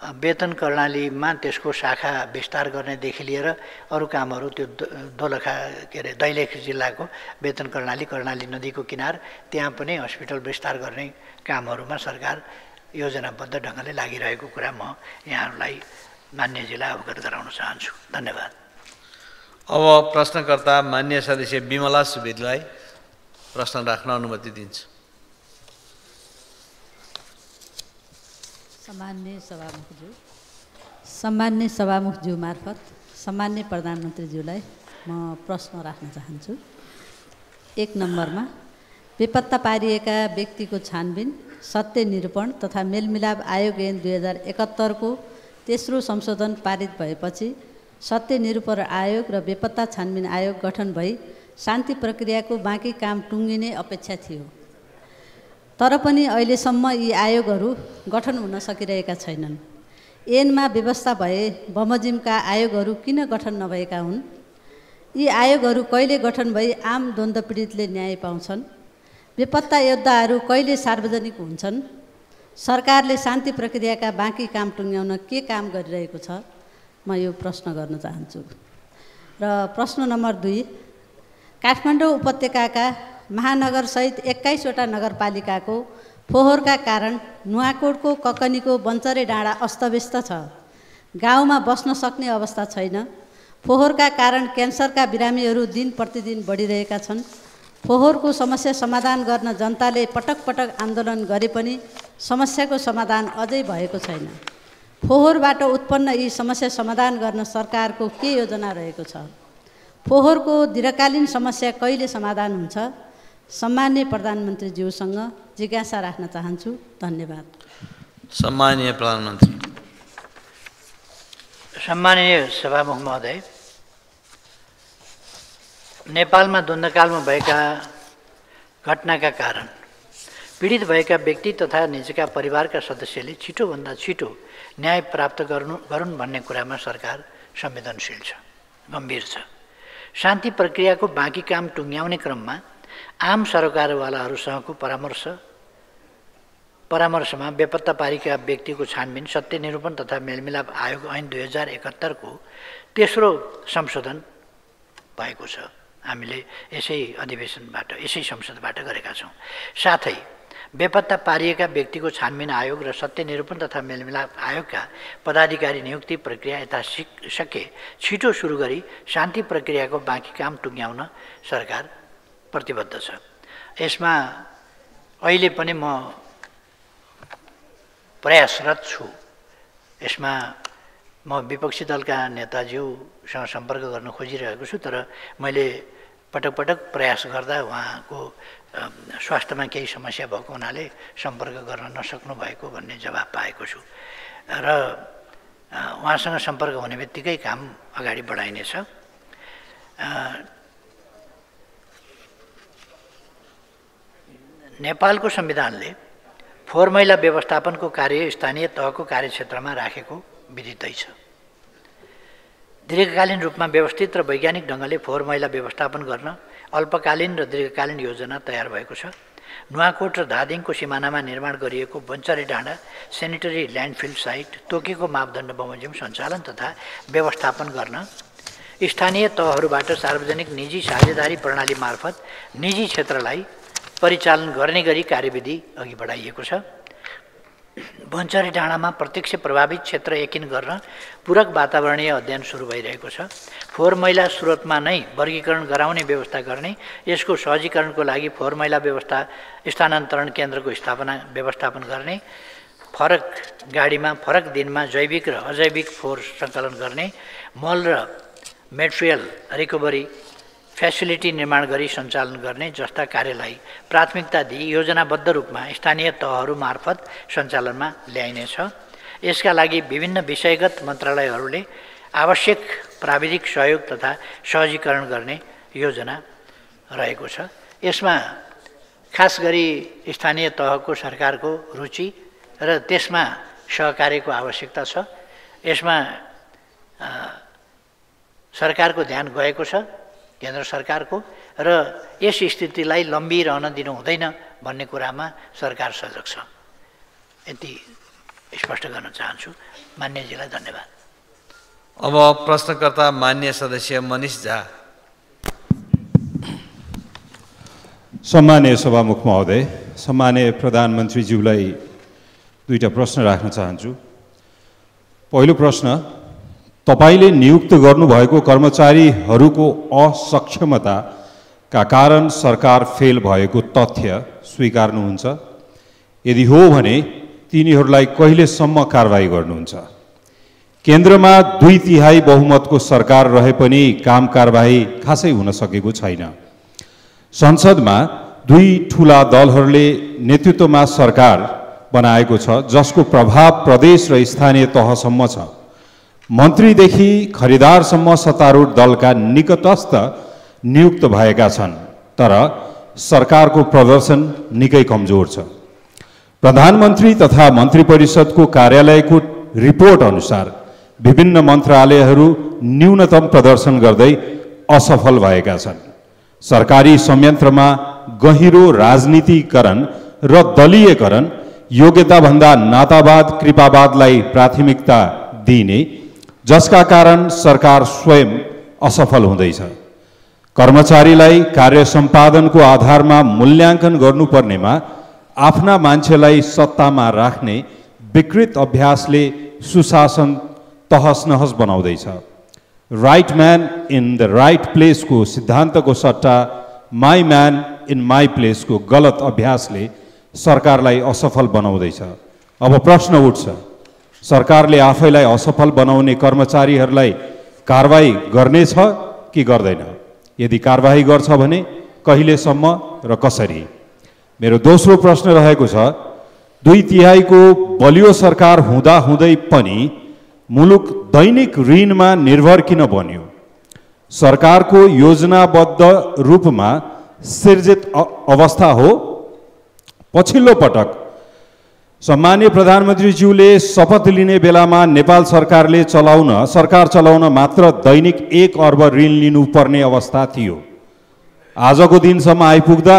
वेतन कर्णालीमा त्यसको शाखा विस्तार गर्नेदेखि लिएर अरू कामहरू त्यो दोलखा के अरे दैलेख जिल्लाको वेतन कर्णाली नदीको किनार त्यहाँ पनि हस्पिटल विस्तार गर्ने कामहरूमा सरकार योजनाबद्ध ढङ्गले लागिरहेको कुरा म यहाँहरूलाई मान्यजीलाई अवगत गराउन चाहन्छु। धन्यवाद। अब प्रश्नकर्ता मान्य सदस्य बिमला सुवेदीलाई प्रश्न राख्न अनुमति दिन्छु। सम्मान्य सभामुखज्यू मार्फत सम्मान्य प्रधानमन्त्रीज्यूलाई म प्रश्न राख्न चाहन्छु। 1 नम्बरमा बेपत्ता पारिएका व्यक्तिको छानबिन, सत्य निरूपण तथा मेलमिलाप आयोग ऐन 2071 को तेस्रो संशोधन पारित भएपछि सत्य निरूपण आयोग र बेपत्ता छानबिन आयोग गठन भई शान्ति प्रक्रियाको बाँकी काम टुङ्गिने अपेक्षा थियो। तर पनि अहिलेसम्म यी आयोगहरू गठन हुन सकिरहेका छैनन्। ऐनमा व्यवस्था भए बमोजिमका आयोगहरू किन गठन नभएका हुन्? यी आयोगहरू कहिले गठन भई आम द्वन्द्व पीडितले न्याय पाउँछन्? बेपत्ता योद्धाहरू कहिले सार्वजनिक हुन्छन्? सरकारले शान्ति प्रक्रियाका बाँकी काम टुङ्ग्याउन के काम गरिरहेको छ? म यो प्रश्न गर्न चाहन्छु। र प्रश्न नम्बर 2, काठमाडौँ उपत्यकाका महानगरसहित 21 वटा नगरपालिकाको फोहोरका कारण नुवाकोटको ककनीको बन्चरे डाँडा अस्तव्यस्त छ। गाउँमा बस्न सक्ने अवस्था छैन। फोहोरका कारण क्यान्सरका बिरामीहरू दिन प्रतिदिन बढिरहेका छन्। फोहोरको समस्या समाधान गर्न जनताले पटक पटक आन्दोलन गरे पनि समस्याको समाधान अझै भएको छैन। फोहोरबाट उत्पन्न यी समस्या समाधान गर्न सरकारको के योजना रहेको छ? फोहोरको दीर्घकालीन समस्या कहिले समाधान हुन्छ? सम्मान्य प्रधानमन्त्रीज्यूसँग जिज्ञासा राख्न चाहन्छु। धन्यवाद। सम्माननीय प्रधानमन्त्री। सम्माननीय सभामुख महोदय, नेपालमा द्वन्द्वकालमा भएका घटनाका कारण पीडित भएका व्यक्ति तथा निजका परिवारका सदस्यले छिटोभन्दा छिटो न्याय प्राप्त गरून् भन्ने कुरामा सरकार संवेदनशील छ, गम्भीर छ। शान्ति प्रक्रियाको बाँकी काम टुङ्ग्याउने क्रममा आम सरकारवालाहरूसँगको परामर्शमा बेपत्ता पारेका व्यक्तिको छानबिन, सत्य निरूपण तथा मेलमिलाप आयोग ऐन 2071 को तेस्रो संशोधन भएको छ। हामीले यसै अधिवेशनबाट, यसै संसदबाट गरेका छौँ। साथै बेपत्ता पारिएका व्यक्तिको छानबिन आयोग र सत्य निरूपण तथा मेलमिलाप आयोगका पदाधिकारी नियुक्ति प्रक्रिया यथाशक्य छिटो सुरु गरी शान्ति प्रक्रियाको बाँकी काम टुङ्ग्याउन सरकार प्रतिबद्ध छ। यसमा अहिले पनि म प्रयासरत छु। यसमा म विपक्षी दलका नेताज्यूसँग सम्पर्क गर्न खोजिरहेको छु, तर मैले पटक पटक प्रयास गर्दा उहाँको स्वास्थ्यमा केही समस्या भएको हुनाले सम्पर्क गर्न नसक्नु भएको भन्ने जवाब पाएको छु र उहाँसँग सम्पर्क हुने बित्तिकै काम अगाडि बढाइनेछ। नेपालको संविधानले फोहोर मैला व्यवस्थापनको कार्य स्थानीय तहको कार्यक्षेत्रमा राखेको विदितै छ। दीर्घकालीन रूपमा व्यवस्थित र वैज्ञानिक ढङ्गले फोहोर मैला व्यवस्थापन गर्न अल्पकालीन र दीर्घकालीन योजना तयार भएको छ। नुवाकोट र धादिङको सिमानामा निर्माण गरिएको बन्चरे डाँडा सेनिटरी ल्यान्डफिल साइट तोकेको मापदण्ड बमोजिम सञ्चालन तथा व्यवस्थापन गर्न स्थानीय तहहरूबाट सार्वजनिक निजी साझेदारी प्रणाली मार्फत निजी क्षेत्रलाई परिचालन गर्ने गरी कार्यविधि अघि बढाइएको छ। बन्चरे डाँडामा प्रत्यक्ष प्रभावित क्षेत्र एकिन गर्न पूरक वातावरणीय अध्ययन सुरु भइरहेको छ। फोहोर मैला स्रोतमा नै वर्गीकरण गराउने व्यवस्था गर्ने, यसको सहजीकरणको लागि फोहोर मैला स्थानान्तरण केन्द्रको व्यवस्थापन गर्ने, फरक गाडीमा फरक दिनमा जैविक र अजैविक फोहोर सङ्कलन गर्ने, मल र मेटेरियल रिकभरी फेसिलिटी निर्माण गरी सञ्चालन गर्ने जस्ता कार्यलाई प्राथमिकता दिई योजनाबद्ध रूपमा स्थानीय तहहरू मार्फत सञ्चालनमा ल्याइनेछ। यसका लागि विभिन्न विषयगत मन्त्रालयहरूले आवश्यक प्राविधिक सहयोग तथा सहजीकरण गर्ने योजना रहेको छ। यसमा खास गरी स्थानीय तहको सरकारको रुचि र त्यसमा सहकार्यको आवश्यकता छ। यसमा सरकारको ध्यान गएको छ, केन्द्र सरकारको, र यस स्थितिलाई लम्बिरहन दिनु हुँदैन भन्ने कुरामा सरकार सजग छ। यति स्पष्ट गर्न चाहन्छु। मान्यजीलाई धन्यवाद। अब प्रश्नकर्ता मान्य सदस्य मनिष झा। सम्माननीय सभामुख महोदय, सम्माननीय प्रधानमन्त्रीज्यूलाई दुईटा प्रश्न राख्न चाहन्छु। पहिलो प्रश्न, तपाईले नियुक्त गर्नुभएको कर्मचारीहरूको असक्षमताका कारण सरकार फेल भएको तथ्य स्वीकार्नुहुन्छ? यदि हो भने तिनीहरूलाई कहिलेसम्म कारबाही गर्नुहुन्छ? केन्द्रमा 2/3 बहुमतको सरकार रहे पनि काम कारबाही खासै हुन सकेको छैन। संसदमा 2 ठूला दलहरूले नेतृत्वमा सरकार बनाएको छ जसको प्रभाव प्रदेश र स्थानीय तहसम्म छ। मन्त्रीदेखि खरिदारसम्म सत्तारूढ दलका निकटस्थ नियुक्त भएका छन्, तर सरकारको प्रदर्शन निकै कमजोर छ। प्रधानमन्त्री तथा मन्त्री परिषदको कार्यालयको रिपोर्ट अनुसार विभिन्न मन्त्रालयहरू न्यूनतम प्रदर्शन गर्दै असफल भएका छन्। सरकारी संयन्त्रमा गहिरो राजनीतिकरण र दलीयकरण, योग्यताभन्दा नातावाद कृपावादलाई प्राथमिकता दिइने, जसका कारण सरकार स्वयं असफल हुँदैछ। कर्मचारीलाई कार्य सम्पादनको आधारमा मूल्याङ्कन गर्नुपर्नेमा आफ्ना मान्छेलाई सत्तामा राख्ने विकृत अभ्यासले सुशासन तहस-नहस बनाउँदैछ। Right man in the right प्लेसको सिद्धान्तको सट्टा माई म्यान इन माई प्लेसको गलत अभ्यासले सरकारलाई असफल बनाउँदैछ। अब प्रश्न उठ्छ, सरकारले आफैलाई असफल बनाउने कर्मचारीहरूलाई कारबाही गर्नेछ कि गर्दैन? यदि कारबाही गर्छ भने कहिलेसम्म र कसरी? मेरो दोस्रो प्रश्न रहेको छ, 2/3 को बलियो सरकार हुँदाहुँदै पनि मुलुक दैनिक ऋणमा निर्भर किन बन्यो? सरकारको योजनाबद्ध रूपमा सिर्जित अवस्था हो? पछिल्लो पटक सम्माननीय प्रधानमन्त्रीज्यूले शपथ लिने बेलामा नेपाल सरकार चलाउन मात्र दैनिक 1 अर्ब ऋण लिनुपर्ने अवस्था थियो। आजको दिनसम्म आइपुग्दा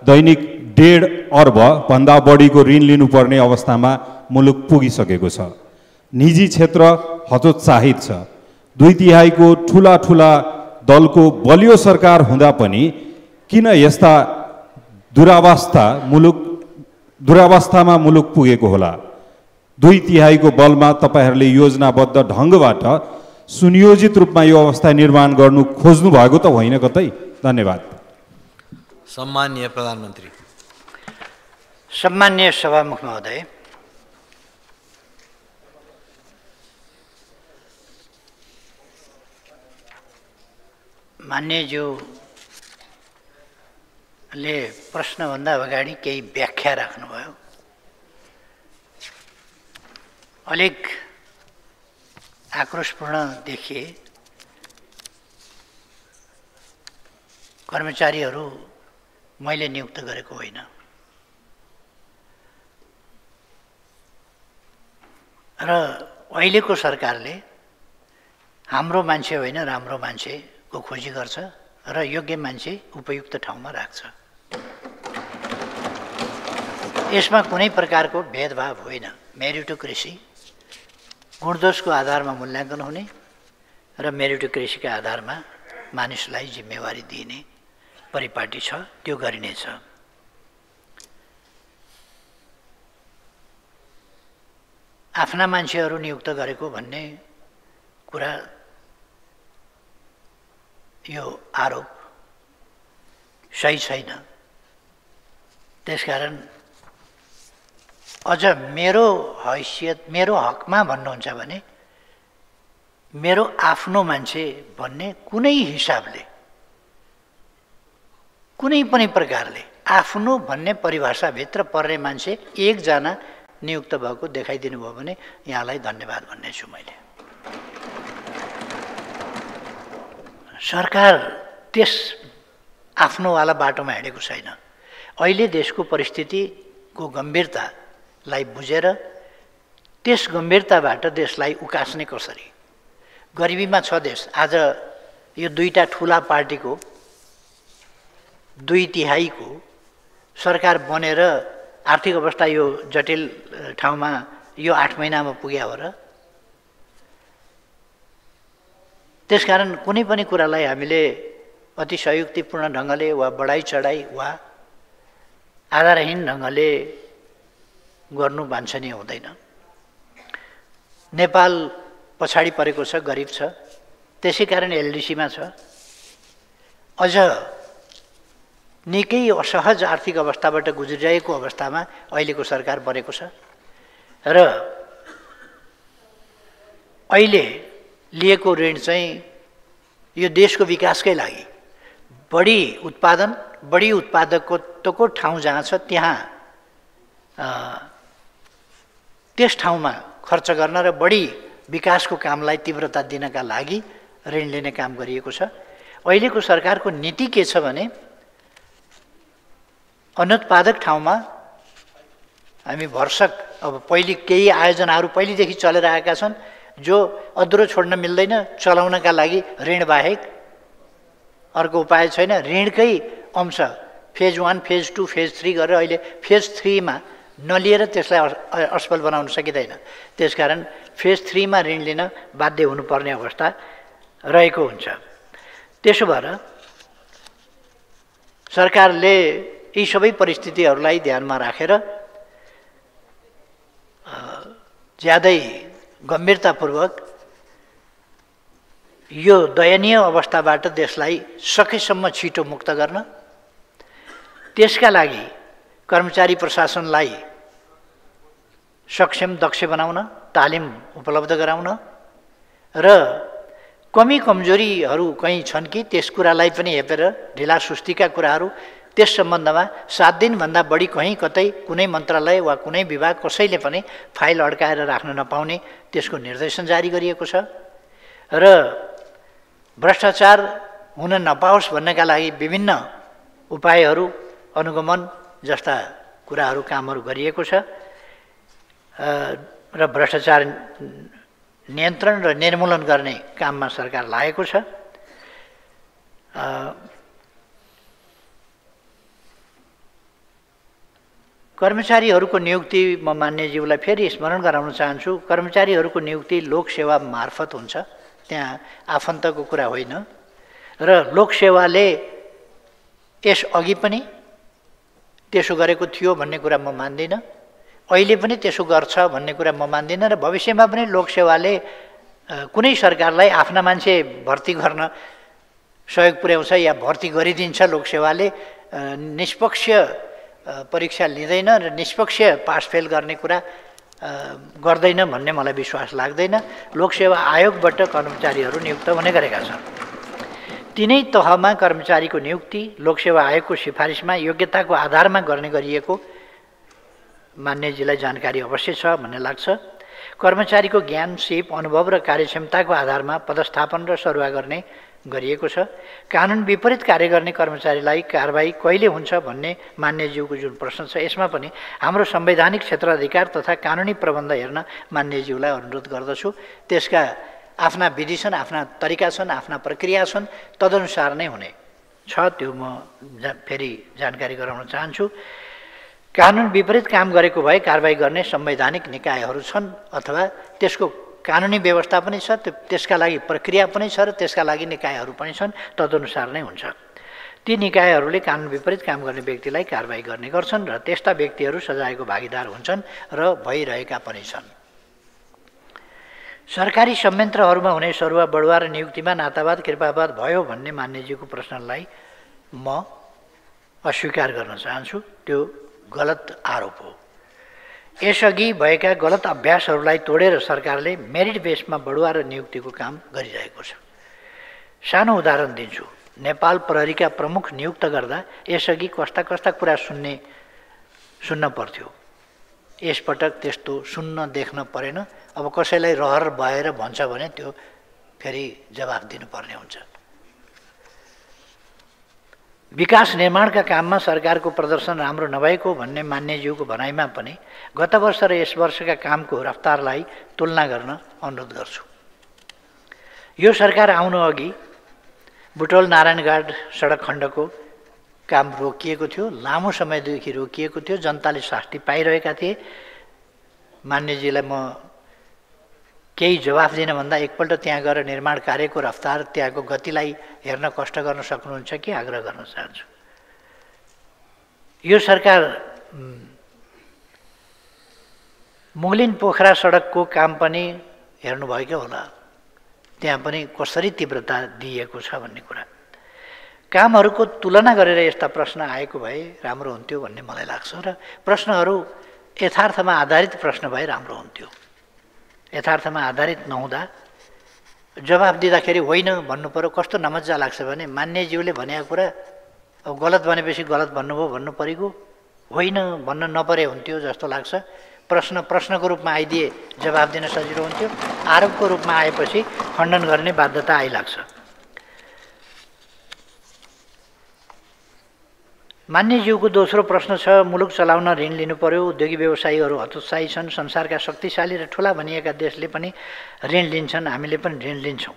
दैनिक 1.5 अर्ब भन्दा बढीको ऋण लिनुपर्ने अवस्थामा मुलुक पुगिसकेको छ। निजी क्षेत्र हतोत्साहित छ। 2/3 को ठूला ठूला दलको बलियो सरकार हुँदा पनि किन यस्ता दुरावस्थामा मुलुक पुगेको होला? 2/3 को बलमा तपाईहरूले योजनाबद्ध ढङ्गबाट सुनियोजित रूपमा यो अवस्था निर्माण गर्नु खोज्नु भएको त होइन कतै? धन्यवाद। सम्माननीय प्रधानमन्त्री। सम्माननीय सभामुख महोदय, मान्यज्यूले प्रश्नभन्दा अगाडि केही व्याख्या राख्नुभयो। अलिक आक्रोशपूर्ण देखिए। कर्मचारीहरू मैले नियुक्त गरेको होइन र अहिलेको सरकारले हाम्रो मान्छे होइन राम्रो मान्छेको खोजी गर्छ र योग्य मान्छे उपयुक्त ठाउँमा राख्छ। यसमा कुनै प्रकारको भेदभाव होइन। मेरिटोक्रेसी, गुणदोषको आधारमा मूल्याङ्कन हुने र मेरिटोक्रेसीका आधारमा मानिसलाई जिम्मेवारी दिइने परिपाटी छ, त्यो गरिनेछ। आफ्ना मान्छेहरू नियुक्त गरेको भन्ने कुरा, यो आरोप सही छैन। त्यसकारण अझ मेरो हैसियत, मेरो हकमा भन्नुहुन्छ भने मेरो आफ्नो मान्छे भन्ने कुनै हिसाबले, कुनै पनि प्रकारले आफ्नो भन्ने परिभाषाभित्र पर्ने मान्छे एकजना नियुक्त भएको देखाइदिनु भयो भने यहाँलाई धन्यवाद भन्नेछु। मैले सरकार त्यस आफ्नोवाला बाटोमा हिँडेको छैन। अहिले देशको परिस्थितिको गम्भीरतालाई बुझेर त्यस गम्भीरताबाट देशलाई उकास्ने कसरी? गरिबीमा छ देश। आज यो 2टा ठुला पार्टीको 2/3 को सरकार बनेर आर्थिक अवस्था यो जटिल ठाउँमा यो 8 महिनामा पुग्या हो र? त्यसकारण कुनै पनि कुरालाई हामीले अति संयुक्तिपूर्ण ढङ्गले वा बढाइ चढाइ वा आधारहीन ढङ्गले गर्नु वाञ्छनीय हुँदैन। नेपाल पछाडि परेको छ, गरिब छ, त्यसै कारण एलडिसीमा छ। अझ निकै असहज आर्थिक अवस्थाबाट गुज्रिरहेको अवस्थामा अहिलेको सरकार बनेको छ र अहिले लिएको ऋण चाहिँ यो देशको विकासकै लागि बढी उत्पादन, बढी उत्पादकत्वको ठाउँ जहाँ छ त्यहाँ त्यस ठाउँमा खर्च गर्न र बढी विकासको कामलाई तीव्रता दिनका लागि ऋण लिने काम गरिएको छ। अहिलेको सरकारको नीति के छ भने अनुत्पादक ठाउँमा हामी भरसक अब पहिले केही आयोजनाहरू पहिलेदेखि चलेर आएका छन् जो अधुरो छोड्न मिल्दैन, चलाउनका लागि ऋण बाहेक अर्को उपाय छैन। ऋणकै अंश फेज 1, फेज 2, फेज 3 गरेर अहिले फेज 3 मा नलिएर त्यसलाई असफल बनाउन सकिँदैन। त्यसकारण फेज 3 मा ऋण लिन बाध्य हुनुपर्ने अवस्था रहेको हुन्छ। त्यसो भएर सरकारले यी सबै परिस्थितिहरूलाई ध्यानमा राखेर ज्यादै गम्भीरतापूर्वक यो दयनीय अवस्थाबाट देशलाई सकेसम्म छिटो मुक्त गर्न, त्यसका लागि कर्मचारी प्रशासनलाई सक्षम दक्ष बनाउन, तालिम उपलब्ध गराउन र कमी कमजोरीहरू कहीँ छन् कि त्यस कुरालाई पनि हेपेर ढिला सुस्तीका कुराहरू त्यस सम्बन्धमा 7 दिनभन्दा बढी कहीँ कतै कुनै मन्त्रालय वा कुनै विभाग कसैले पनि फाइल अड्काएर राख्न नपाउने त्यसको निर्देशन जारी गरिएको छ र भ्रष्टाचार हुन नपाओस् भन्नका लागि विभिन्न उपायहरू अनुगमन जस्ता कुराहरू कामहरू गरिएको छ र भ्रष्टाचार नियन्त्रण र निर्मूलन गर्ने काममा सरकार लागेको छ। कर्मचारीहरूको नियुक्ति म मान्यज्यूलाई फेरि स्मरण गराउन चाहन्छु। कर्मचारीहरूको नियुक्ति लोकसेवा मार्फत हुन्छ, त्यहाँ आफन्तको कुरा होइन र लोकसेवाले यसअघि पनि त्यसो गरेको थियो भन्ने कुरा म मान्दिनँ, अहिले पनि त्यसो गर्छ भन्ने कुरा म मान्दिनँ र भविष्यमा पनि लोकसेवाले कुनै सरकारलाई आफ्ना मान्छे भर्ती गर्न सहयोग पुर्याउँछ या भर्ती गरिदिन्छ। लोकसेवाले निष्पक्ष परीक्षा लिँदैन र निष्पक्ष पासफेल गर्ने कुरा गर्दैन भन्ने मलाई विश्वास लाग्दैन। लोकसेवा आयोगबाट कर्मचारीहरू नियुक्त हुने गरेका छन्। तिनै तहमा कर्मचारीको नियुक्ति लोकसेवा आयोगको सिफारिसमा योग्यताको आधारमा गर्ने गरिएको मान्यजीलाई जानकारी अवश्य छ भन्ने लाग्छ। कर्मचारीको ज्ञान, सिप, अनुभव र कार्यक्षमताको आधारमा पदस्थापन र सरुवा गर्ने गरिएको छ। कानुन विपरीत कार्य गर्ने कर्मचारीलाई कारबाही कहिले हुन्छ भन्ने मान्यज्यूको जुन प्रश्न छ, यसमा पनि हाम्रो संवैधानिक क्षेत्राधिकार तथा कानुनी प्रबन्ध हेर्न मान्यज्यूलाई अनुरोध गर्दछु। त्यसका आफ्ना विधि छन्, आफ्ना तरिका छन्, आफ्ना प्रक्रिया छन्, तदनुसार नै हुने छ। त्यो म फेरि जानकारी गराउन चाहन्छु। कानुन विपरीत काम गरेको भए कारबाही गर्ने संवैधानिक निकायहरू छन् अथवा त्यसको कानुनी व्यवस्था पनि छ, त्यसका लागि प्रक्रिया पनि छ र त्यसका लागि निकायहरू पनि छन्, तदनुसार नै हुन्छ। ती निकायहरूले कानुन विपरीत काम गर्ने व्यक्तिलाई कारबाही गर्ने गर्छन् र त्यस्ता व्यक्तिहरू सजायको भागीदार हुन्छन् र भइरहेका पनि छन्। सरकारी संयन्त्रहरूमा हुने सरुवा बढुवा र नियुक्तिमा नातावाद कृपावाद भयो भन्ने मान्यजीको प्रश्नलाई म अस्वीकार गर्न चाहन्छु। त्यो गलत आरोप हो। यसअघि भएका गलत अभ्यासहरूलाई तोडेर सरकारले मेरिट बेसमा बढुवा र नियुक्तिको काम गरिरहेको छ। सानो उदाहरण दिन्छु। नेपाल प्रहरीका प्रमुख नियुक्त गर्दा यसअघि कस्ता कस्ता कुरा सुन्न पर्थ्यो, यसपटक त्यस्तो सुन्न देख्न परेन। अब कसैलाई रहर भएर भन्छ भने त्यो फेरि जवाफ दिनुपर्ने हुन्छ। विकास निर्माणका काममा सरकारको प्रदर्शन राम्रो नभएको भन्ने मान्यज्यूको भनाइमा पनि गत वर्ष र यस वर्षका कामको रफ्तारलाई तुलना गर्न अनुरोध गर्छु। यो सरकार आउनु अघि बुटोल नारायणघाट सडक खण्डको काम रोकिएको थियो, लामो समयदेखि रोकिएको थियो, जनताले शास्ति पाइरहेका थिए। मान्यजीलाई म केही जवाफ दिनभन्दा एकपल्ट त्यहाँ गएर निर्माण कार्यको रफ्तार त्यहाँको गतिलाई हेर्न कष्ट गर्न सक्नुहुन्छ कि आग्रह गर्न चाहन्छु। यो सरकार मुगलिन पोखरा सडकको काम पनि हेर्नुभएको होला, त्यहाँ पनि कसरी तीव्रता दिएको छ भन्ने कुरा। कामहरूको तुलना गरेर यस्ता प्रश्न आएको भए राम्रो हुन्थ्यो भन्ने मलाई लाग्छ र प्रश्नहरू यथार्थमा आधारित प्रश्न भए राम्रो हुन्थ्यो। यथार्थमा आधारित नहुँदा जवाफ दिँदाखेरि होइन भन्नु पर्यो। कस्तो नमज्जा लाग्छ भने मान्यज्यूले भनेको कुरा अब गलत भनेपछि गलत भन्नुभयो भन्नु परेको, होइन भन्न नपरे हुन्थ्यो जस्तो लाग्छ। प्रश्नको रूपमा आइदिए जवाफ दिन सजिलो हुन्थ्यो, आरोपको रूपमा आएपछि खण्डन गर्ने बाध्यता आइलाग्छ। मान्यज्यूको दोस्रो प्रश्न छ, मुलुक चलाउन ऋण लिनु पर्यो, उद्योगी व्यवसायीहरू हतोत्साही छन्, संसारका शक्तिशाली र ठुला भनिएका देशले पनि ऋण लिन्छन्, हामीले पनि ऋण लिन्छौँ।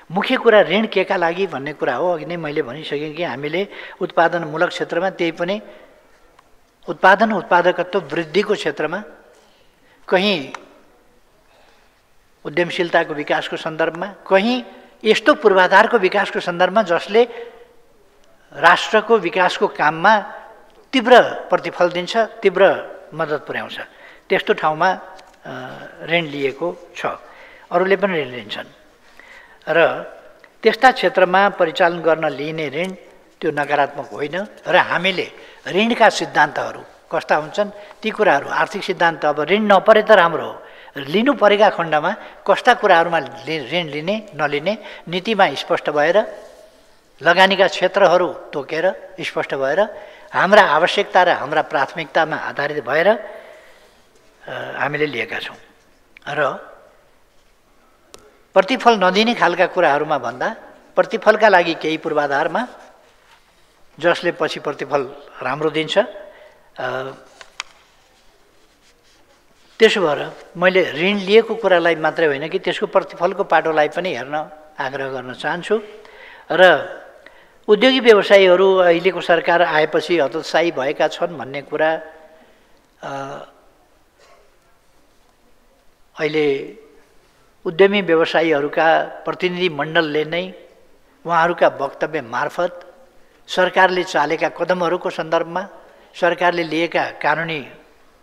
मुख्य कुरा ऋण केका लागि भन्ने कुरा हो। अघि नै मैले भनिसकेँ कि हामीले उत्पादनमूलक क्षेत्रमा, त्यही पनि उत्पादकत्व वृद्धिको क्षेत्रमा, कहीँ उद्यमशीलताको विकासको सन्दर्भमा, कहीँ यस्तो पूर्वाधारको विकासको सन्दर्भमा जसले राष्ट्रको विकासको काममा तीव्र प्रतिफल दिन्छ, तीव्र मद्दत पुर्याउँछ, त्यस्तो ठाउँमा ऋण लिएको छ। अरूले पनि ऋण लिन्छन् र त्यस्ता क्षेत्रमा परिचालन गर्न लिइने ऋण त्यो नकारात्मक होइन। र हामीले ऋणका सिद्धान्तहरू कस्ता हुन्छन् ती कुराहरू, आर्थिक सिद्धान्त, अब ऋण नपरे त राम्रो हो, लिनु परेका खण्डमा कस्ता कुराहरूमा ऋण लिने नलिने नीतिमा स्पष्ट भएर, लगानीका क्षेत्रहरू तोकेर स्पष्ट भएर, हाम्रा आवश्यकता र हाम्रा प्राथमिकतामा आधारित भएर हामीले लिएका छौँ। र प्रतिफल नदिने खालका कुराहरूमा भन्दा प्रतिफलका लागि केही पूर्वाधारमा जसले पछि प्रतिफल राम्रो दिन्छ, त्यसो भएर मैले ऋण लिएको कुरालाई मात्रै होइन कि त्यसको प्रतिफलको पाटोलाई पनि हेर्न आग्रह गर्न चाहन्छु। र उद्योगी व्यवसायीहरू अहिलेको सरकार आएपछि हतोत्साही भएका छन् भन्ने कुरा अहिले उद्यमी व्यवसायीहरूका प्रतिनिधि मण्डलले नै उहाँहरूका वक्तव्य मार्फत सरकारले चालेका कदमहरूको सन्दर्भमा, सरकारले लिएका कानुनी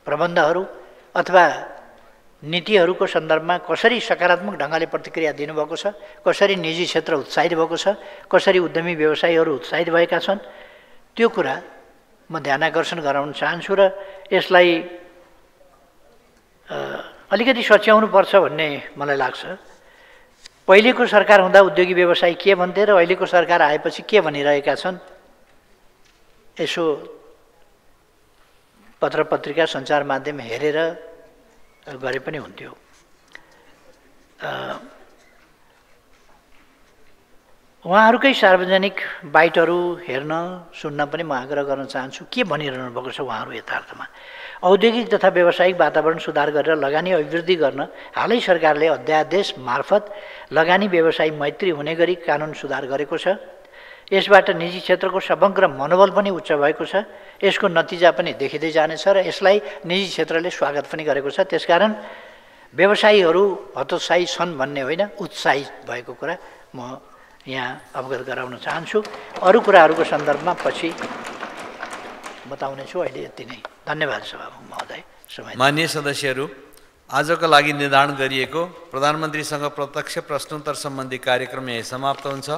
प्रबन्धहरू अथवा नीतिहरूको सन्दर्भमा कसरी सकारात्मक ढङ्गले प्रतिक्रिया दिनुभएको छ, कसरी निजी क्षेत्र उत्साहित भएको छ, कसरी उद्यमी व्यवसायीहरू उत्साहित भएका छन्, त्यो कुरा म ध्यानाकर्षण गराउन चाहन्छु। र यसलाई अलिकति सच्याउनु पर्छ भन्ने मलाई लाग्छ। पहिलेको सरकार हुँदा उद्योगी व्यवसायी के भन्थे र अहिलेको सरकार आएपछि के भनिरहेका छन्, यसो पत्र पत्रिका सञ्चार माध्यम हेरेर गरे पनि हुन्थ्यो। उहाँहरूकै सार्वजनिक बाइटहरू हेर्न सुन्न पनि म आग्रह गर्न चाहन्छु के भनिरहनु भएको छ उहाँहरू यथार्थमा। औद्योगिक तथा व्यावसायिक वातावरण सुधार गरेर लगानी अभिवृद्धि गर्न हालै सरकारले अध्यादेश मार्फत लगानी व्यवसायी मैत्री हुने गरी कानुन सुधार गरेको छ। यसबाट निजी क्षेत्रको समग्र मनोबल पनि उच्च भएको छ। यसको नतिजा पनि देखिँदै जानेछ र यसलाई निजी क्षेत्रले स्वागत पनि गरेको छ। त्यसकारण व्यवसायीहरू हतोत्साही छन् भन्ने होइन, उत्साहित भएको कुरा म यहाँ अवगत गराउन चाहन्छु। अरू कुराहरूको सन्दर्भमा पछि बताउनेछु। अहिले यति नै। धन्यवाद सभामुख महोदय। मान्य सदस्यहरू, आजको लागि निर्धारण गरिएको प्रधानमन्त्रीसँग प्रत्यक्ष प्रश्नोत्तर सम्बन्धी कार्यक्रम यही समाप्त हुन्छ।